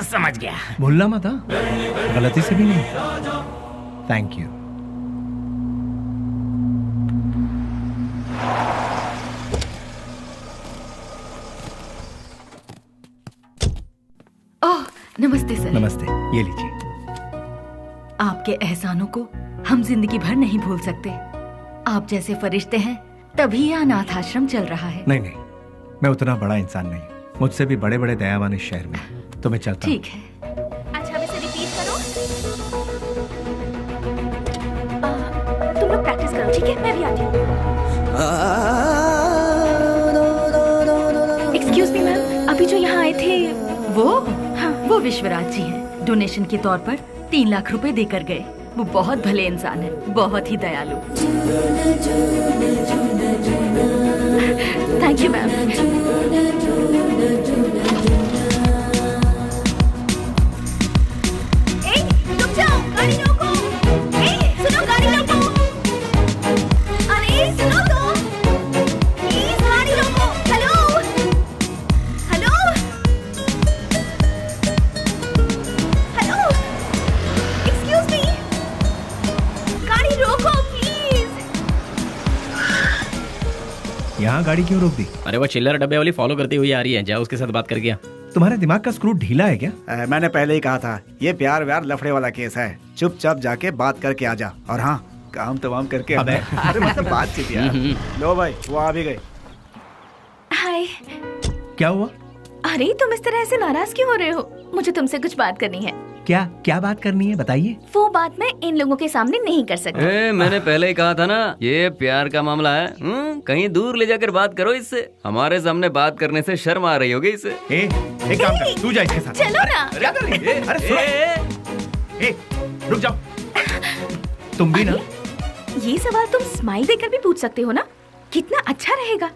समझ गया। भूलना मत, गलती से भी नहीं। Thank you. ओह, नमस्ते सर। नमस्ते, ये लीजिए। आपके एहसानों को हम जिंदगी भर नहीं भूल सकते। आप जैसे फरिश्ते हैं तभी यह अनाथ आश्रम चल रहा है। नहीं, मैं उतना बड़ा इंसान नहीं, मुझसे भी बड़े बड़े दयावान इस शहर में। तो मैं चलता हूं। ठीक है। अच्छा, वैसे रिपीट करो। तुम लोग प्रैक्टिस करो, ठीक है? मैं भी आती हूँ। एक्सक्यूज मी मैम, अभी जो यहाँ आए थे वो? हाँ, वो विश्वराज जी हैं। डोनेशन के तौर पर 3 लाख रुपए देकर गए। वो बहुत भले इंसान है, बहुत ही दयालु। Thank you ma'am. यहाँ गाड़ी क्यों रोक दी? अरे वो चिल्लर डब्बे वाली फॉलो करती हुई आ रही है, जाओ उसके साथ बात कर गया। तुम्हारे दिमाग का स्क्रू ढीला है क्या? मैंने पहले ही कहा था, ये प्यार व्यार लफड़े वाला केस है। चुपचाप जाके बात करके आ जा, और हाँ, काम तमाम करके। अबे अरे मतलब बातचीत यार। लो भाई, वो आ भी गए। हाय। क्या हुआ? अरे तुम इस तरह से नाराज क्यों हो रहे हो? मुझे तुमसे कुछ बात करनी है। क्या क्या बात करनी है, बताइए। वो बात मैं इन लोगों के सामने नहीं कर सकती। मैंने पहले ही कहा था ना, ये प्यार का मामला है। कहीं दूर ले जाकर बात करो इससे। हमारे सामने बात करने से शर्म आ रही होगी इसे। एक काम कर, तू जा इसके साथ। चलो ना। क्या कर रही है? अरे रुक जाओ। तुम भी ना। ये सवाल तुम स्माइल देकर भी पूछ सकते हो ना, कितना अच्छा रहेगा।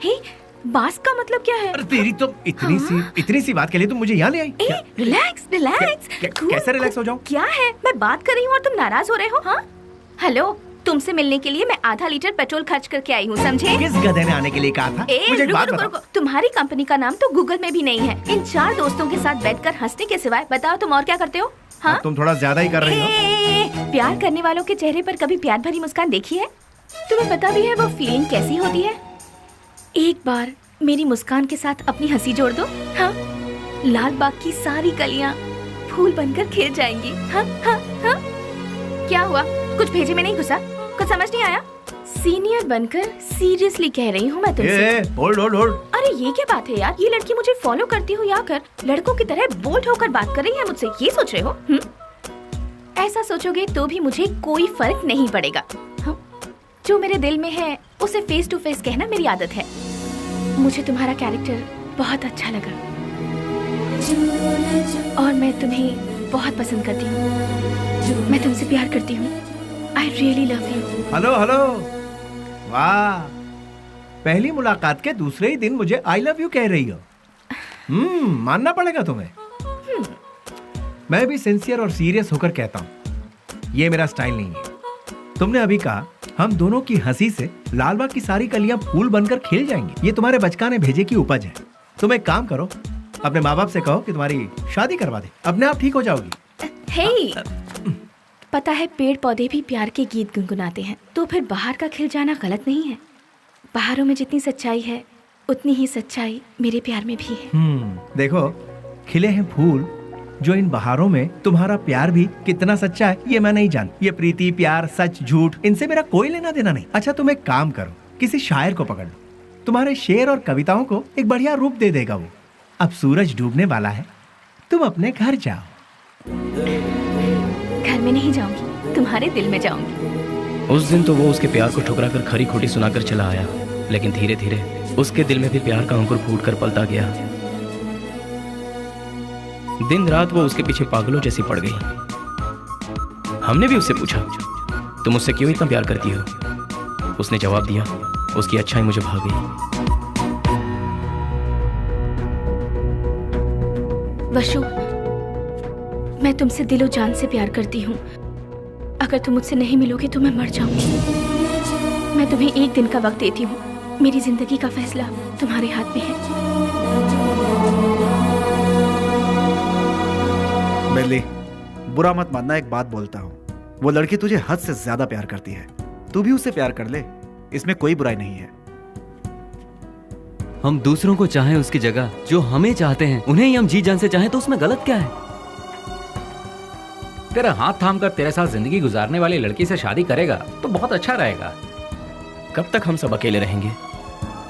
हे, बास का मतलब क्या है? अरे तेरी तो इतनी सी बात के लिए तुम मुझे यहाँ ले आई। रिलैक्स। कैसे रिलैक्स हो जाऊं? क्या है, मैं बात कर रही हूँ और तुम नाराज हो रहे हो? हाँ हेलो, तुमसे मिलने के लिए मैं आधा लीटर पेट्रोल खर्च करके आई हूँ, समझे? किस गधे ने आने के लिए कहा था? मुझे एक बात बताओ। तुम्हारी कंपनी का नाम तो गूगल में भी नहीं है। इन 4 दोस्तों के साथ बैठकर हंसने के सिवाय बताओ तुम और क्या करते हो? हाँ? तुम थोड़ा ज्यादा ही कर रही हो। प्यार करने वालों के चेहरे पर कभी प्यार भरी मुस्कान देखी है? तुम्हें पता भी है वो फीलिंग कैसी होती है? एक बार मेरी मुस्कान के साथ अपनी हंसी जोड़ दो। हाँ, लाल बाग की सारी कलियां फूल बनकर खिल जाएंगी। हाँ हाँ हाँ। क्या हुआ, कुछ भेजे में नहीं घुसा? कुछ समझ नहीं आया? सीनियर बनकर सीरियसली कह रही हूँ मैं तुमसे। होल्ड। अरे ये क्या बात है यार, ये लड़की मुझे फॉलो करती हुई आकर लड़कों की तरह बोल्ड होकर बात कर रही है मुझसे, ये सोच रहे हो? ऐसा सोचोगे तो भी मुझे कोई फर्क नहीं पड़ेगा। जो मेरे दिल में है उसे फेस टू फेस कहना मेरी आदत है। मुझे तुम्हारा कैरेक्टर बहुत अच्छा लगा और मैं तुम्हें बहुत पसंद करती हूँ। मैं तुमसे प्यार करती हूँ। I really love you. Hello वाह, पहली मुलाकात के दूसरे ही दिन मुझे आई लव यू कह रही हो। मानना पड़ेगा तुम्हें। मैं भी सिंसियर और सीरियस होकर कहता हूँ, ये मेरा स्टाइल नहीं है। तुमने अभी कहा हम दोनों की हंसी से लालबाग की सारी कलियां फूल बनकर खिल जाएंगी। ये तुम्हारे बचकाने भेजे की उपज है। तुम एक काम करो, अपने माँ बाप से कहो कि तुम्हारी शादी करवा दे, अपने आप ठीक हो जाओगी। हे, पता है पेड़ पौधे भी प्यार के गीत गुनगुनाते हैं, तो फिर बाहर का खिल जाना गलत नहीं है। बाहरों में जितनी सच्चाई है उतनी ही सच्चाई मेरे प्यार में भी है। देखो, खिले हैं फूल, जो इन बहारों में तुम्हारा प्यार भी कितना सच्चा है ये मैं नहीं जान। ये प्रीति, प्यार, सच, झूठ, इनसे मेरा कोई लेना देना नहीं। अच्छा तुम एक काम करो, किसी शायर को पकड़ लो, तुम्हारे शेर और कविताओं को एक बढ़िया रूप दे देगा वो। अब सूरज डूबने वाला है, तुम अपने घर जाओ। घर में नहीं जाऊंगी, तुम्हारे दिल में जाऊंगी। उस दिन तो वो उसके प्यार को ठुकरा कर खरी खोटी सुनाकर चला आया, लेकिन धीरे धीरे उसके दिल में भी प्यार का अंकुर फूट कर पलता गया। दिन रात वो उसके पीछे पागलों जैसी पड़ गई। हमने भी उससे पूछा, तुम उससे क्यों इतना प्यार करती हो? उसने जवाब दिया, उसकी अच्छाई मुझे भा गई। वशु, मैं तुमसे दिलो जान से प्यार करती हूँ। अगर तुम मुझसे नहीं मिलोगे तो मैं मर जाऊंगी। मैं तुम्हें एक दिन का वक्त देती हूँ। मेरी जिंदगी का फैसला तुम्हारे हाथ में है। बेली, बुरा मत मानना, एक बात बोलता हूँ, वो लड़की तुझे हद से ज्यादा प्यार करती है। तू भी उससे प्यार कर ले, इसमें कोई बुराई नहीं है। हम दूसरों को चाहें उसकी जगह जो हमें चाहते हैं उन्हें ही हम जी जान से चाहें तो उसमें गलत क्या है? तेरा हाथ थाम कर तेरे साथ जिंदगी गुजारने वाली लड़की से शादी करेगा तो बहुत अच्छा रहेगा। कब तक हम सब अकेले रहेंगे?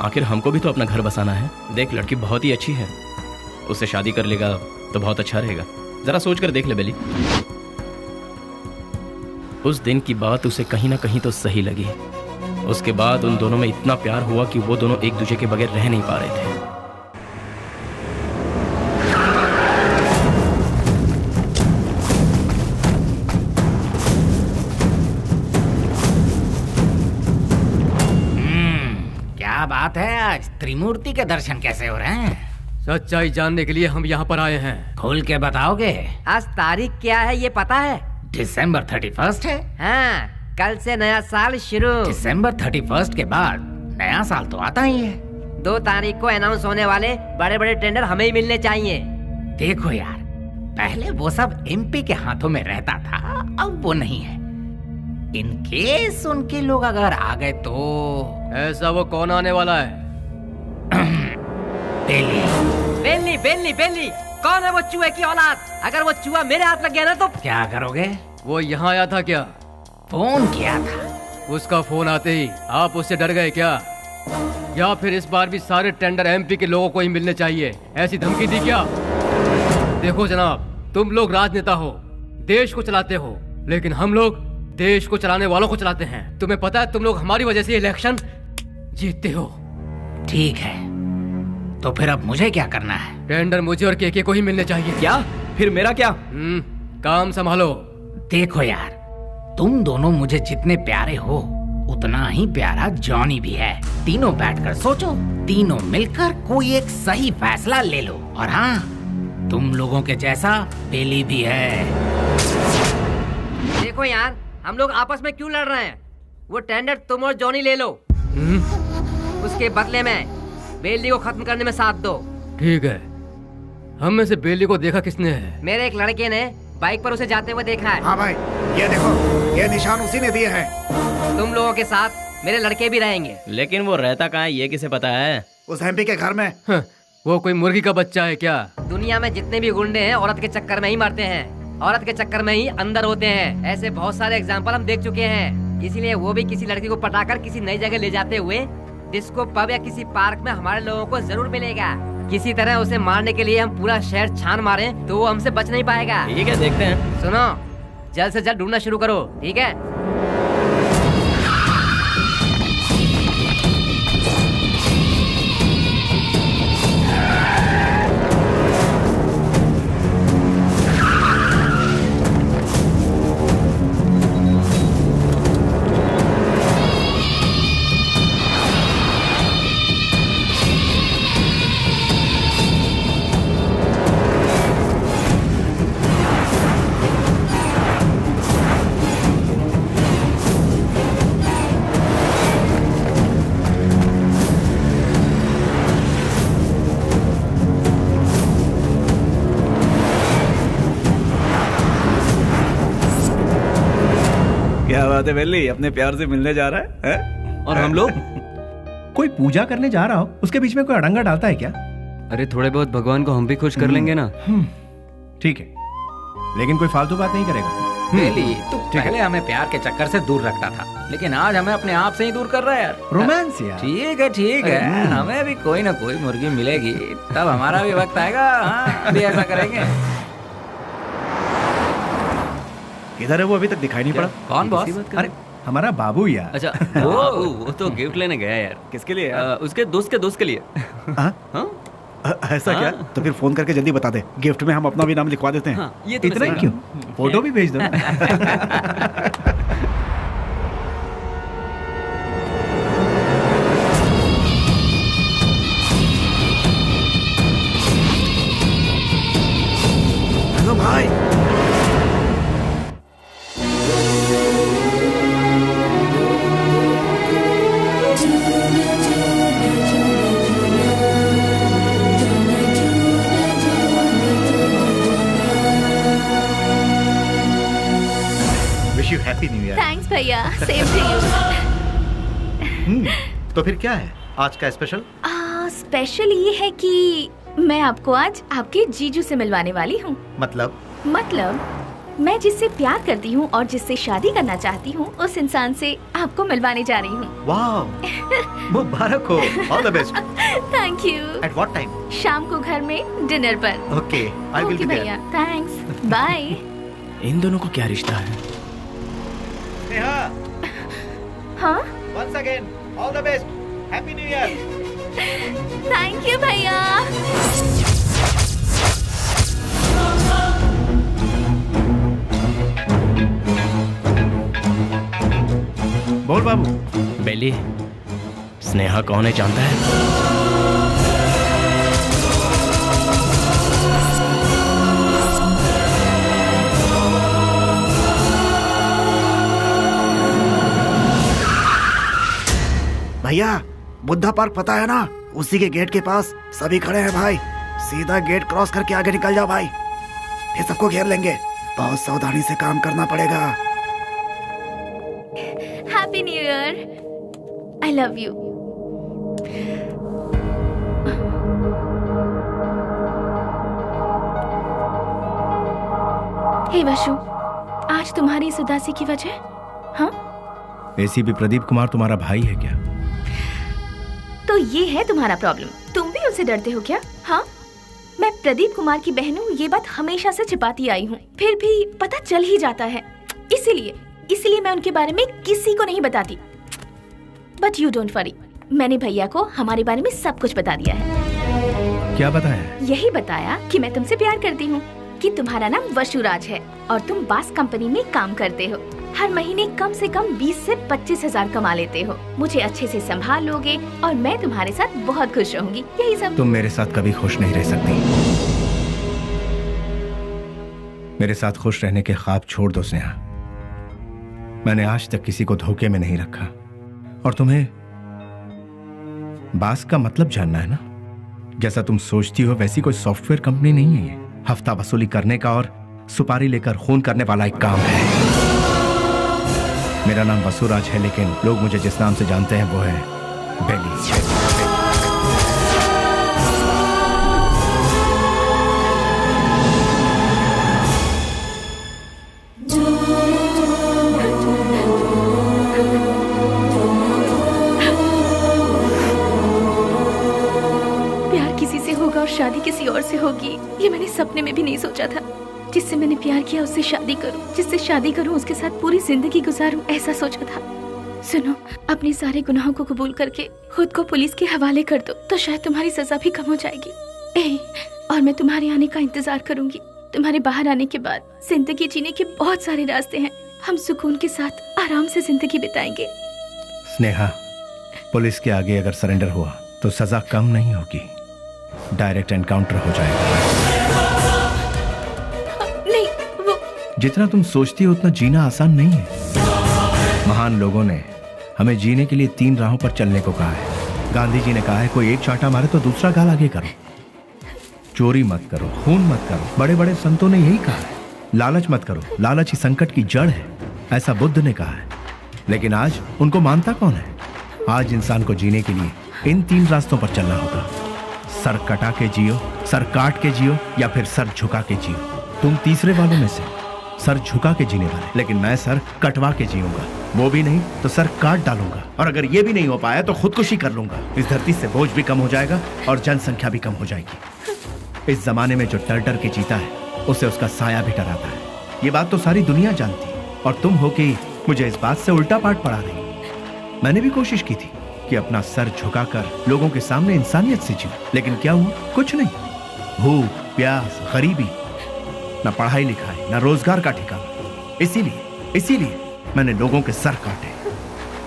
आखिर हमको भी तो अपना घर बसाना है। देख, लड़की बहुत ही अच्छी है, उससे शादी कर लेगा तो बहुत अच्छा रहेगा। जरा सोच कर देख ले बेली। उस दिन की बात उसे कहीं ना कहीं तो सही लगी। उसके बाद उन दोनों में इतना प्यार हुआ कि वो दोनों एक दूसरे के बगैर रह नहीं पा रहे थे। क्या बात है, आज त्रिमूर्ति के दर्शन कैसे हो रहे हैं? सच्चाई जानने के लिए हम यहाँ पर आए हैं। खोल के बताओगे? आज तारीख क्या है ये पता है? दिसंबर 31 है। हाँ, कल से नया साल शुरू। दिसंबर 31 के बाद नया साल तो आता ही है। 2 तारीख को अनाउंस होने वाले बड़े बड़े टेंडर हमें ही मिलने चाहिए। देखो यार, पहले वो सब एमपी के हाथों में रहता था, अब वो नहीं है। इन केस उनके लोग अगर आ गए तो। ऐसा वो कौन आने वाला है? बेली बेली बेली, कौन है वो चूहे की औलाद? अगर वो चूहा मेरे हाथ लग गया ना तो क्या करोगे? वो यहाँ आया था क्या? फोन किया था। उसका फोन आते ही आप उससे डर गए क्या? या फिर इस बार भी सारे टेंडर एमपी के लोगों को ही मिलने चाहिए? ऐसी धमकी दी क्या? देखो जनाब, तुम लोग राजनेता हो, देश को चलाते हो, लेकिन हम लोग देश को चलाने वालों को चलाते हैं। तुम्हें पता है तुम लोग हमारी वजह से इलेक्शन जीतते हो। ठीक है, तो फिर अब मुझे क्या करना है? टेंडर मुझे और केके को ही मिलने चाहिए। क्या? फिर मेरा क्या? काम संभालो। देखो यार, तुम दोनों मुझे जितने प्यारे हो उतना ही प्यारा जॉनी भी है। तीनों बैठकर सोचो, तीनों मिलकर कोई एक सही फैसला ले लो। और हाँ, तुम लोगों के जैसा बेली भी है। देखो यार, हम लोग आपस में क्यों लड़ रहे हैं? वो टेंडर तुम और जॉनी ले लो, उसके बदले में बेली को खत्म करने में साथ दो। ठीक है। हम में से बेली को देखा किसने है? मेरे एक लड़के ने बाइक पर उसे जाते हुए देखा है। हाँ भाई, ये देखो, ये निशान उसी ने दिए हैं। तुम लोगों के साथ मेरे लड़के भी रहेंगे। लेकिन वो रहता कहाँ है, ये किसे पता है? उस एमपी के घर में। वो कोई मुर्गी का बच्चा है क्या? दुनिया में जितने भी गुंडे हैं औरत के चक्कर में ही मरते हैं, औरत के चक्कर में ही अंदर होते हैं। ऐसे बहुत सारे एग्जाम्पल हम देख चुके हैं। इसीलिए वो भी किसी लड़की को पटाकर किसी नई जगह ले जाते हुए डिस्को पब या किसी पार्क में हमारे लोगों को जरूर मिलेगा। किसी तरह उसे मारने के लिए हम पूरा शहर छान मारे तो वो हमसे बच नहीं पाएगा। ठीक है, देखते हैं। सुनो, जल्द से जल्द ढूंढना शुरू करो, ठीक है? क्या बात है बेली, अपने प्यार से मिलने जा रहा है? और हम लोग कोई पूजा करने जा रहा हो, उसके बीच में कोई अड़ंगा डालता है क्या? अरे थोड़े बहुत भगवान को हम भी खुश कर लेंगे ना। ठीक है, लेकिन कोई फालतू बात नहीं करेगा। बेली, तू पहले हमें प्यार के चक्कर से दूर रखता था, लेकिन आज हमें अपने आप से ही दूर कर रहा है यार। रोमांस यार। ठीक है, हमें भी कोई ना कोई मुर्गी मिलेगी, तब हमारा भी वक्त आएगा। हाँ, अभी ऐसा करेंगे। किधर है वो? अभी तक दिखाई नहीं पड़ा। कौन बॉस? अरे हमारा बाबू यार। अच्छा, वो तो गिफ्ट लेने गया यार। किसके लिए? उसके दोस्त के लिए। ऐसा क्या? तो फिर फोन करके जल्दी बता दे, गिफ्ट में हम अपना भी नाम लिखवा देते हैं। ये तो इतना ही क्यों? फोटो भी भेज दो। हेलो भाई। Wish you happy new year. Thanks भैया, सेम टू यू। तो फिर क्या है आज का स्पेशल? स्पेशल ये है कि मैं आपको आज आपके जीजू से मिलवाने वाली हूँ। मतलब मैं जिससे प्यार करती हूँ और जिससे शादी करना चाहती हूँ, उस इंसान से आपको मिलवाने जा रही हूँ। वाह, मुबारक हो। All the best. Thank you. At what time? शाम को घर में डिनर पर। Okay, I will be there. भैया, थैंक्स, बाय। इन दोनों को क्या रिश्ता है? नेहा। हाँ? Once again, all the best. Happy New Year. Thank you भैया। बोल बाबू। बेली, स्नेहा कौन है जानता है? भैया, बुद्धा पार्क पता है ना? उसी के गेट के पास सभी खड़े हैं भाई। सीधा गेट क्रॉस करके आगे निकल जाओ भाई, फिर सबको घेर लेंगे। बहुत सावधानी से काम करना पड़ेगा। Happy new year. I love you. Hey Vashu, आज तुम्हारी इस उदासी की वजह? हाँ? एसीपी प्रदीप कुमार तुम्हारा भाई है क्या? तो तो ये है तुम्हारा प्रॉब्लम। तुम भी उससे डरते हो क्या? हाँ, मैं प्रदीप कुमार की बहन हूँ, ये बात हमेशा से छिपाती आई हूँ, फिर भी पता चल ही जाता है। इसीलिए मैं उनके बारे में किसी को नहीं बताती। बट यू डोंट वरी, मैंने भैया को हमारे बारे में सब कुछ बता दिया है। क्या बताया? यही बताया कि मैं तुमसे प्यार करती हूँ, कि तुम्हारा नाम वसुराज है और तुम बास कंपनी में काम करते हो। हर महीने कम से कम 20 से 25,000 कमा लेते हो। मुझे अच्छे से संभाल लोगे और मैं तुम्हारे साथ बहुत खुश रहूंगी। यही सब। तुम मेरे साथ कभी खुश नहीं रह सकती। मेरे साथ खुश रहने के ख्वाब छोड़ दो स्नेहा। मैंने आज तक किसी को धोखे में नहीं रखा। और तुम्हें बास का मतलब जानना है ना? जैसा तुम सोचती हो वैसी कोई सॉफ्टवेयर कंपनी नहीं है ये। हफ्ता वसूली करने का और सुपारी लेकर खून करने वाला एक काम है। मेरा नाम वसुराज है, लेकिन लोग मुझे जिस नाम से जानते हैं वो है बेली। शादी किसी और से होगी ये मैंने सपने में भी नहीं सोचा था। जिससे मैंने प्यार किया उससे शादी करूं, जिससे शादी करूं उसके साथ पूरी जिंदगी गुजारूं, ऐसा सोचा था। सुनो, अपने सारे गुनाहों को कबूल करके खुद को पुलिस के हवाले कर दो तो शायद तुम्हारी सजा भी कम हो जाएगी। और मैं तुम्हारे आने का इंतजार करूंगी। तुम्हारे बाहर आने के बाद जिंदगी जीने के बहुत सारे रास्ते हैं। हम सुकून के साथ आराम से जिंदगी बिताएंगे। स्नेहा, पुलिस के आगे अगर सरेंडर हुआ तो सजा कम नहीं होगी, डायरेक्ट एनकाउंटर हो जाएगा। नहीं, वो जितना तुम सोचती हो उतना जीना आसान नहीं है। महान लोगों ने हमें जीने के लिए 3 राहों पर चलने को कहा है। गांधी जी ने कहा है कोई एक चांटा मारे तो दूसरा गाल आगे करो, चोरी मत करो, खून मत करो। बड़े बड़े संतों ने यही कहा है। लालच मत करो, लालच ही संकट की जड़ है, ऐसा बुद्ध ने कहा है। लेकिन आज उनको मानता कौन है? आज इंसान को जीने के लिए इन 3 रास्तों पर चलना होगा। सर कटा के जियो, सर काट के जियो, या फिर सर झुका के जियो। तुम तीसरे वालों में से, सर झुका के जीने वाले। लेकिन मैं सर कटवा के जीऊंगा, वो भी नहीं तो सर काट डालूंगा। और अगर ये भी नहीं हो पाया तो खुदकुशी कर लूंगा। इस धरती से बोझ भी कम हो जाएगा और जनसंख्या भी कम हो जाएगी। इस जमाने में जो डर डर के जीता है उसे उसका साया भी डराता है। ये बात तो सारी दुनिया जानती है और तुम हो कि मुझे इस बात से उल्टा पाठ पढ़ा रही। मैंने भी कोशिश की थी कि अपना सर झुकाकर लोगों के सामने इंसानियत से जीऊं, लेकिन क्या हुआ? कुछ नहीं। भूख, प्यास, गरीबी, न पढ़ाई लिखाई, न रोजगार का ठिकाना। इसीलिए मैंने लोगों के सर काटे,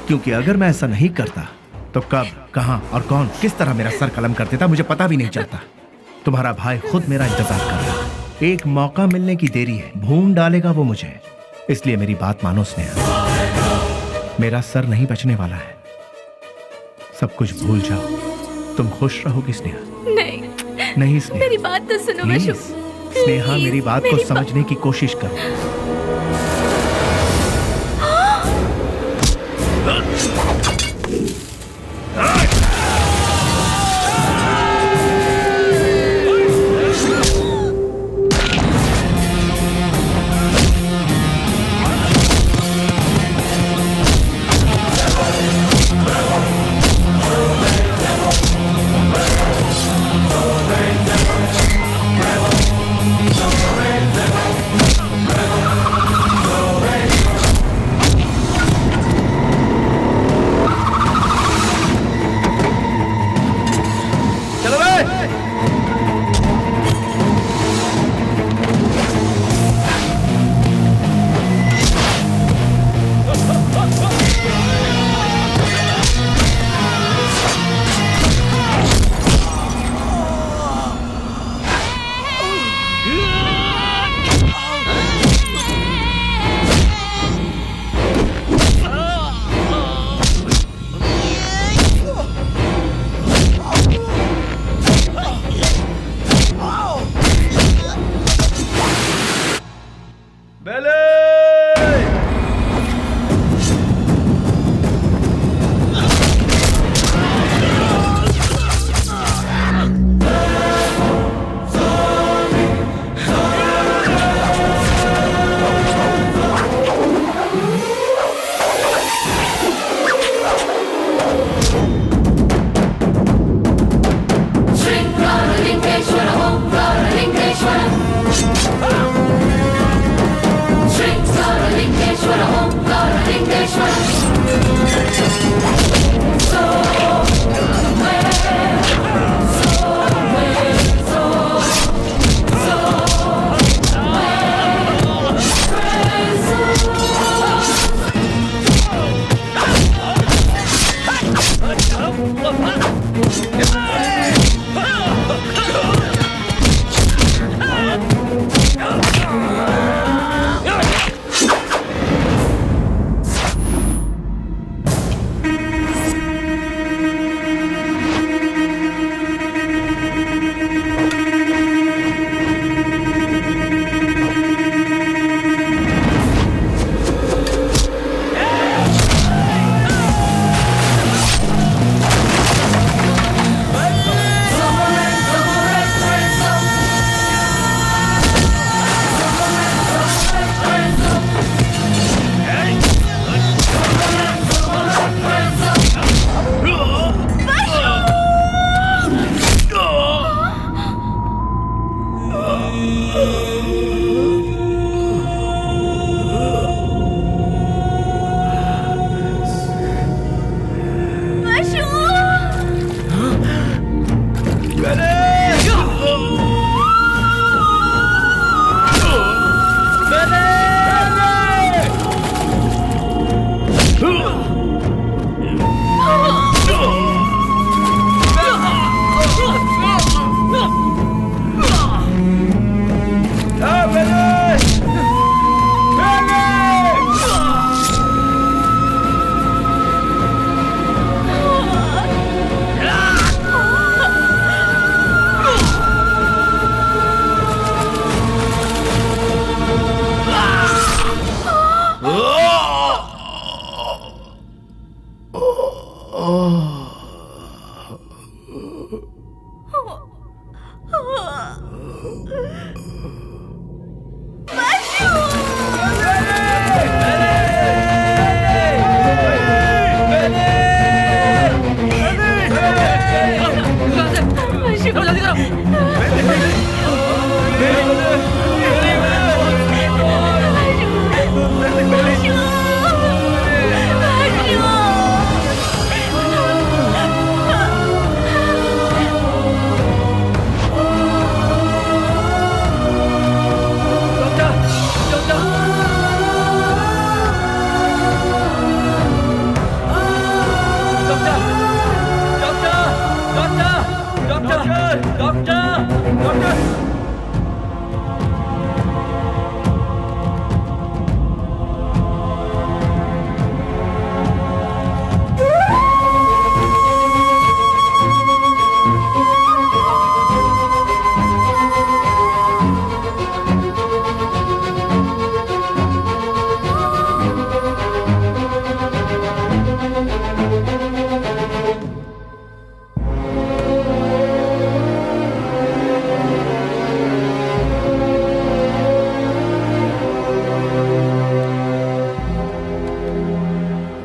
क्योंकि अगर मैं ऐसा नहीं करता तो कब, कहां और कौन किस तरह मेरा सर कलम कर देता मुझे पता भी नहीं चलता। तुम्हारा भाई खुद मेरा इंतजार कर रहा है। एक मौका मिलने की देरी है, भून डालेगा वो मुझे। इसलिए मेरी बात मानो स्नेहा, मेरा सर नहीं बचने वाला है। सब कुछ भूल जाओ, तुम खुश रहोगी स्नेहा। नहीं स्नेहा, मेरी बात तो सुनो। स्नेहा, मेरी बात को समझने की कोशिश करो।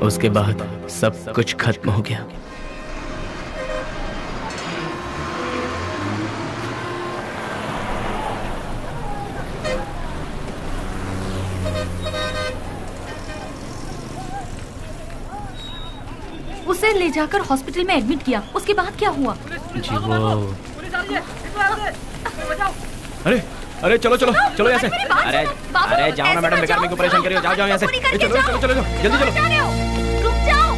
उसके बाद सब कुछ खत्म हो गया। उसे ले जाकर हॉस्पिटल में एडमिट किया, उसके बाद क्या हुआ? जी वो अरे अरे चलो चलो चलो यहाँ से। अरे अरे जाओ ना मैडम, बेकार मेरे को परेशान करियो। जाओ जाओ यहाँ से। चलो चलो चलो जल्दी चलो। रुक जाओ।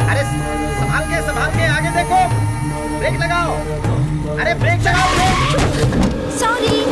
अरे संभाल के आगे देखो, ब्रेक लगाओ। अरे ब्रेक लगाओ, ब्रेक। सॉरी।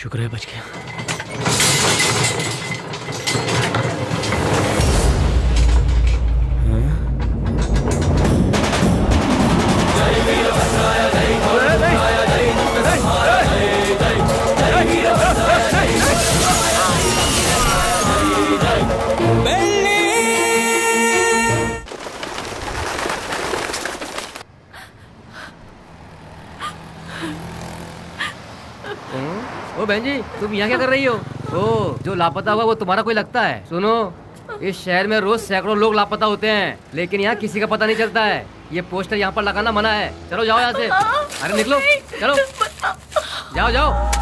शुक्र है बच गया। ओ बहन जी, तुम यहाँ क्या कर रही हो? ओ, जो लापता हुआ वो तुम्हारा कोई लगता है? सुनो, इस शहर में रोज सैकड़ों लोग लापता होते हैं, लेकिन यहाँ किसी का पता नहीं चलता है। ये पोस्टर यहाँ पर लगाना मना है। चलो जाओ यहाँ से। अरे निकलो, चलो जाओ जाओ।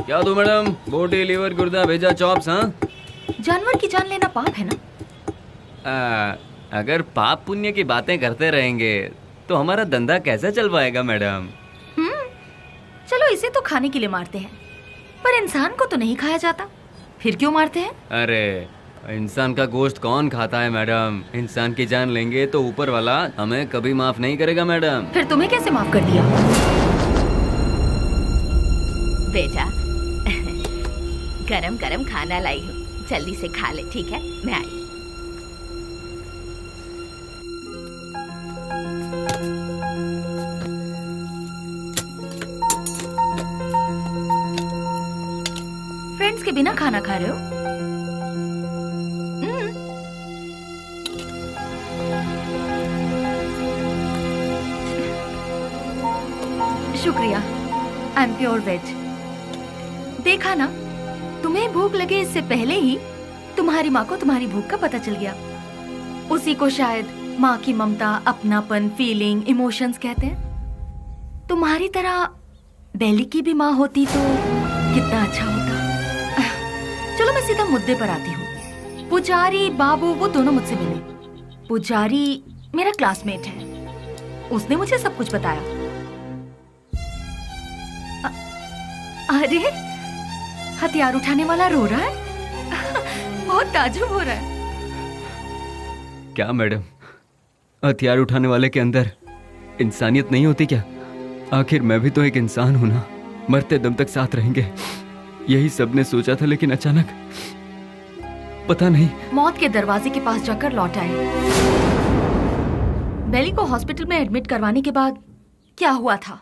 क्या दो मैडम? बोटी, लीवर, गुर्दा, भेजा, चॉप्स। हाँ, जानवर की जान लेना पाप है ना? अगर पाप पुण्य की बातें करते रहेंगे तो हमारा धंधा कैसे चल पाएगा मैडम? चलो इसे तो खाने के लिए मारते हैं, पर इंसान को तो नहीं खाया जाता, फिर क्यों मारते हैं? अरे इंसान का गोश्त कौन खाता है मैडम? इंसान की जान लेंगे तो ऊपर वाला हमें कभी माफ नहीं करेगा मैडम। फिर तुम्हें कैसे माफ कर दिया? बेटा गरम गरम खाना लाई हूँ, जल्दी से खा ले, ठीक है? मैं आई। फ्रेंड्स के बिना खाना खा रहे हो? शुक्रिया, आई एम प्योर वेज। देखा ना, तुम्हें भूख लगे इससे पहले ही तुम्हारी माँ को तुम्हारी भूख का पता चल गया। उसी को शायद माँ की ममता, अपनापन, फीलिंग, इमोशंस कहते हैं। तुम्हारी तरह बेली की भी माँ होती तो कितना अच्छा होता। चलो मैं सीधा मुद्दे पर आती हूँ। पुजारी बाबू वो दोनों मुझसे मिले। पुजारी मेरा क्लासमेट है, उसने मुझे सब कुछ बताया। अरे हथियार उठाने वाला रो रहा है। बहुत ताज्जुब हो रहा है। क्या मैडम, हथियार उठाने वाले के अंदर इंसानियत नहीं होती क्या? आखिर मैं भी तो एक इंसान हूं ना। मरते दम तक साथ रहेंगे, यही सबने सोचा था, लेकिन अचानक पता नहीं मौत के दरवाजे के पास जाकर लौट आए। बेली को हॉस्पिटल में एडमिट करवाने के बाद क्या हुआ था?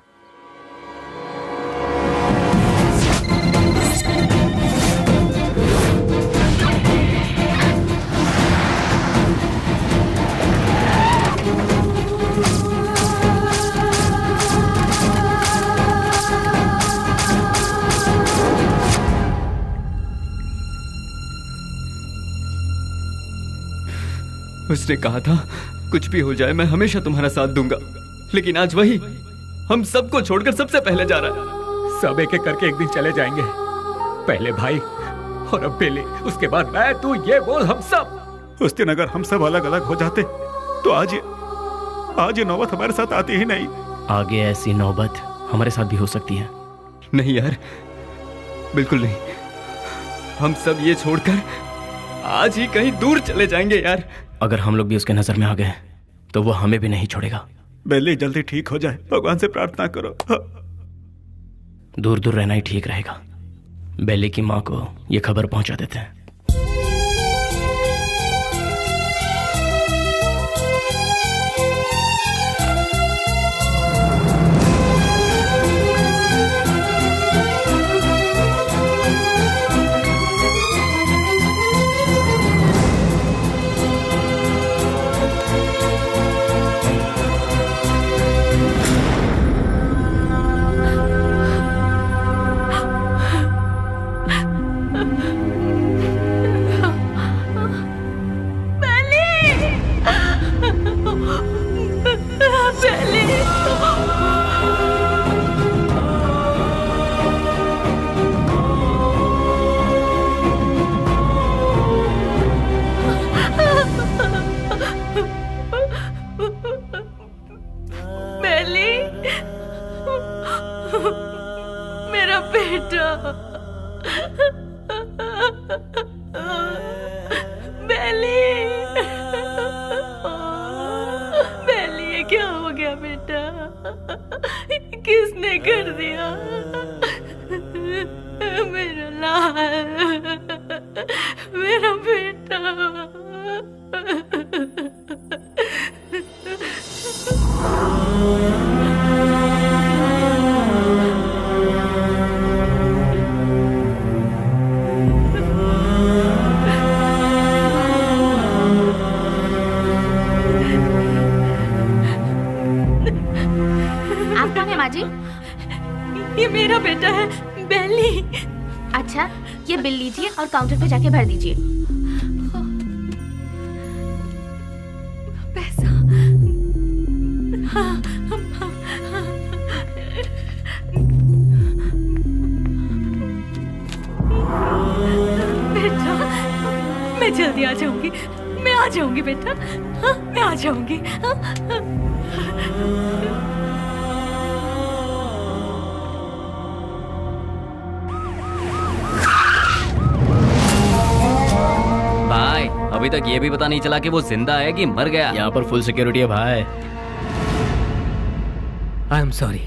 उसने कहा था कुछ भी हो जाए मैं हमेशा तुम्हारा साथ दूंगा, लेकिन आज वही हम सबको छोड़कर सबसे पहले जा रहा है। सब एक एक करके एक दिन चले जाएंगे। पहले भाई और अब बेली, उसके बाद मैं, तू, ये बोल हम सब। उस दिन अगर हम सब अलग अलग हो जाते तो आज ये नौबत हमारे साथ आती ही नहीं। आगे ऐसी नौबत हमारे साथ भी हो सकती है। नहीं यार, बिल्कुल नहीं। हम सब ये छोड़कर आज ही कहीं दूर चले जाएंगे यार। अगर हम लोग भी उसके नजर में आ गए तो वो हमें भी नहीं छोड़ेगा। बेली जल्दी ठीक हो जाए, भगवान से प्रार्थना करो। दूर दूर रहना ही ठीक रहेगा। बेली की माँ को ये खबर पहुंचा देते हैं। मेरा बेटा, बेली, बेली, ये क्या हो गया बेटा? किसने कर दिया? मेरा लाल, मेरा बेटा। आप कौन है माँ जी? ये मेरा बेटा है, बेली। अच्छा, ये बिल लीजिए और काउंटर पे जाके भर दीजिए। पैसा? बेटा, मैं जल्दी आ जाऊंगी। मैं आ जाऊंगी बेटा। हाँ, मैं आ जाऊंगी। भाई अभी तक ये भी पता नहीं चला कि वो जिंदा है कि मर गया। यहाँ पर फुल सिक्योरिटी है भाई। आई एम सॉरी,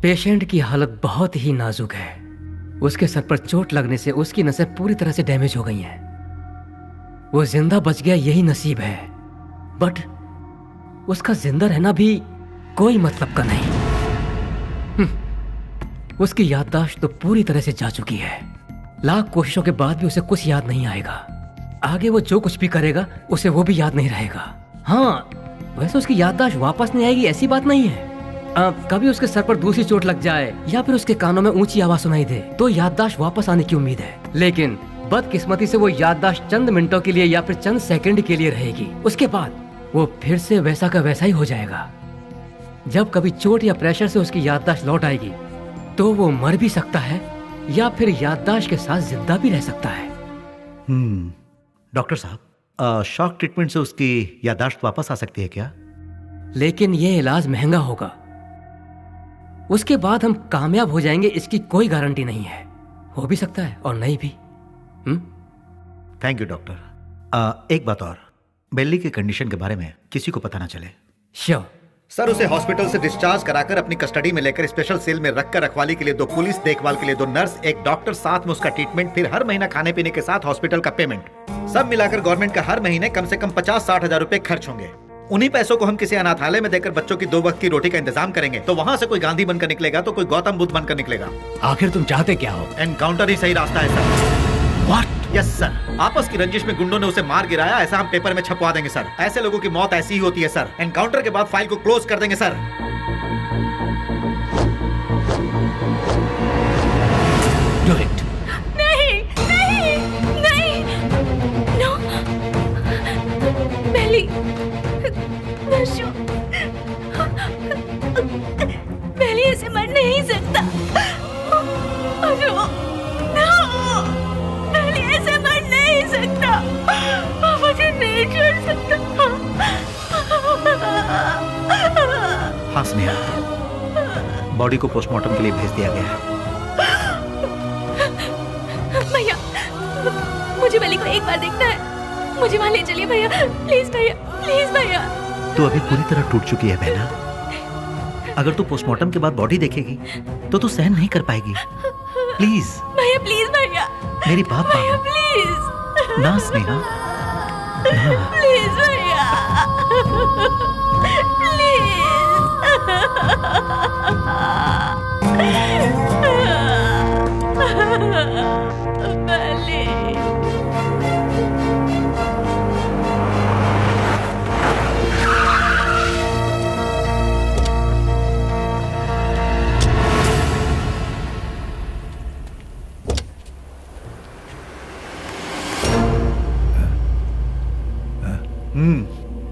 पेशेंट की हालत बहुत ही नाजुक है। उसके सर पर चोट लगने से उसकी नसें पूरी तरह से डैमेज हो गई हैं। वो जिंदा बच गया यही नसीब है, बट उसका जिंदा रहना भी कोई मतलब का नहीं। उसकी याददाश्त तो पूरी तरह से जा चुकी है। लाख कोशिशों के बाद भी उसे कुछ याद नहीं आएगा। आगे वो जो कुछ भी करेगा उसे वो भी याद नहीं रहेगा। हाँ, वैसे उसकी याददाश्त वापस नहीं आएगी ऐसी बात नहीं है। कभी उसके सर पर दूसरी चोट लग जाए या फिर उसके कानों में ऊंची आवाज सुनाई दे तो याददाश्त वापस आने की उम्मीद है, लेकिन बदकिस्मती से वो याददाश्त चंद मिनटों के लिए या फिर चंद सेकंड के लिए रहेगी। उसके बाद वो फिर से वैसा का वैसा ही हो जाएगा। जब कभी चोट या प्रेशर से उसकी याददाश्त लौट आएगी तो वो मर भी सकता है या फिर याददाश्त के साथ जिंदा भी रह सकता है। डॉक्टर साहब, शॉक ट्रीटमेंट से उसकी याददाश्त वापस आ सकती है क्या? लेकिन ये इलाज महंगा होगा। उसके बाद हम कामयाब हो जाएंगे इसकी कोई गारंटी नहीं है। हो भी सकता है और नहीं भी। Thank you doctor. एक बात और, बेली की कंडीशन के बारे में किसी को पता ना चले। श्योर सर, उसे हॉस्पिटल से डिस्चार्ज कराकर अपनी कस्टडी में लेकर स्पेशल सेल में रखकर रखवाली के लिए 2 पुलिस, देखभाल के लिए 2 नर्स, एक डॉक्टर, साथ में उसका ट्रीटमेंट, फिर हर महीना खाने पीने के साथ हॉस्पिटल का पेमेंट, सब मिलाकर गवर्नमेंट का हर महीने कम से कम 50-60 हजार रुपए खर्च होंगे। उन्हीं पैसों को हम किसी अनाथालय में देकर बच्चों की 2 वक्त की रोटी का इंतजाम करेंगे तो वहाँ से कोई गांधी बनकर निकलेगा तो कोई गौतम बुद्ध बनकर निकलेगा। आखिर तुम चाहते क्या हो? एनकाउंटर ही सही रास्ता है सर। व्हाट? यस सर, आपस की रंजिश में गुंडों ने उसे मार गिराया, ऐसा हम पेपर में छपवा देंगे सर। ऐसे लोगों की मौत ऐसी ही होती है सर। एनकाउंटर के बाद फाइल को क्लोज कर देंगे सर। Do it. नहीं नहीं नहीं, नो बेली, वशु, बेली ऐसे मर नहीं सकता। वशु, नो, बेली ऐसे मर नहीं सकता। मुझे नहीं छोड़ सकता। हाँ स्नेहा, बॉडी को पोस्टमार्टम के लिए भेज दिया गया है। भैया, मुझे बेली को एक बार देखना है। मुझे वहाँ ले चलिए भैया, प्लीज भैया, प्लीज भैया। तू अभी पूरी तरह टूट चुकी है बहना। अगर तू पोस्टमार्टम के बाद बॉडी देखेगी तो तू सहन नहीं कर पाएगी। प्लीज भैया, प्लीज भैया, मेरी बात भैया, मानो प्लीज ना स्नेहा, प्लीज भैया,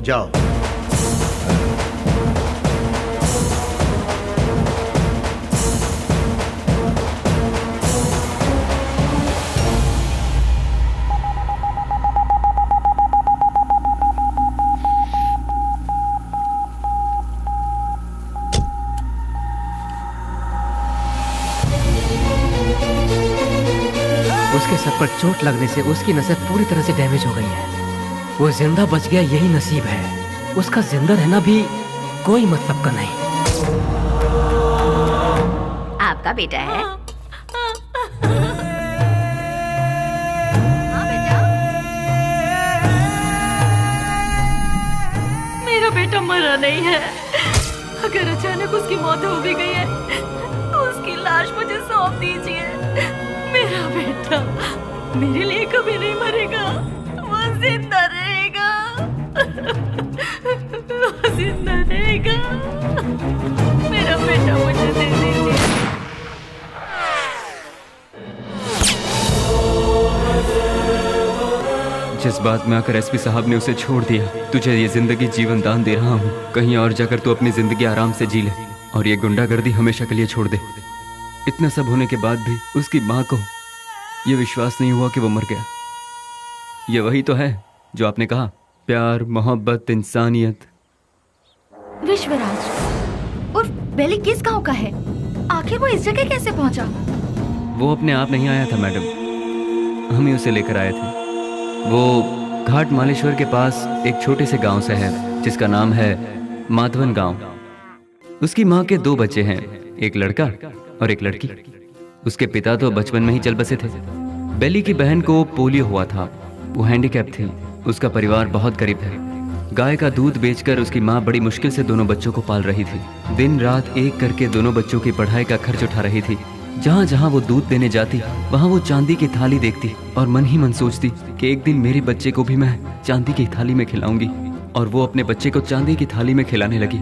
जाओ। उसके सर पर चोट लगने से उसकी नसें पूरी तरह से डैमेज हो गई हैं। वो जिंदा बच गया यही नसीब है। उसका जिंदा रहना भी कोई मतलब का नहीं। आपका बेटा है? हाँ बेटा, मेरा बेटा मरा नहीं है। अगर अचानक उसकी मौत हो भी गई है तो उसकी लाश मुझे सौंप दीजिए। मेरा बेटा मेरे लिए कभी नहीं मरेगा, वो जिंदा रहेगा, वो जिंदा रहेगा। मेरा बेटा मुझे दे दीजिए। जिस बात में आकर एसपी साहब ने उसे छोड़ दिया, तुझे ये जिंदगी जीवन दान दे रहा हूँ। कहीं और जाकर तू अपनी जिंदगी आराम से जी ले और ये गुंडागर्दी हमेशा के लिए छोड़ दे। इतना सब होने के बाद भी उसकी माँ को ये विश्वास नहीं हुआ कि वो मर गया। ये वही तो है जो आपने कहा, प्यार, मोहब्बत, इंसानियत। विश्वराज और बेली किस गांव का है? आखिर वो इस जगह कैसे पहुंचा? वो अपने आप नहीं आया था मैडम, हम ही उसे लेकर आए थे। वो घाट मालेश्वर के पास एक छोटे से गांव से है जिसका नाम है माधवन गांव। उसकी माँ के 2 बच्चे हैं, एक लड़का और एक लड़की। उसके पिता तो बचपन में ही चल बसे थे। बेली की बहन को पोलियो हुआ था, वो हैंडीकैप थी। उसका परिवार बहुत गरीब है। गाय का दूध बेचकर उसकी माँ बड़ी मुश्किल से दोनों बच्चों को पाल रही थी। दिन रात एक करके दोनों बच्चों की पढ़ाई का खर्च उठा रही थी। जहाँ जहाँ वो दूध देने जाती वहाँ वो चांदी की थाली देखती और मन ही मन सोचती कि एक दिन मेरे बच्चे को भी मैं चांदी की थाली में खिलाऊंगी। और वो अपने बच्चे को चांदी की थाली में खिलाने लगी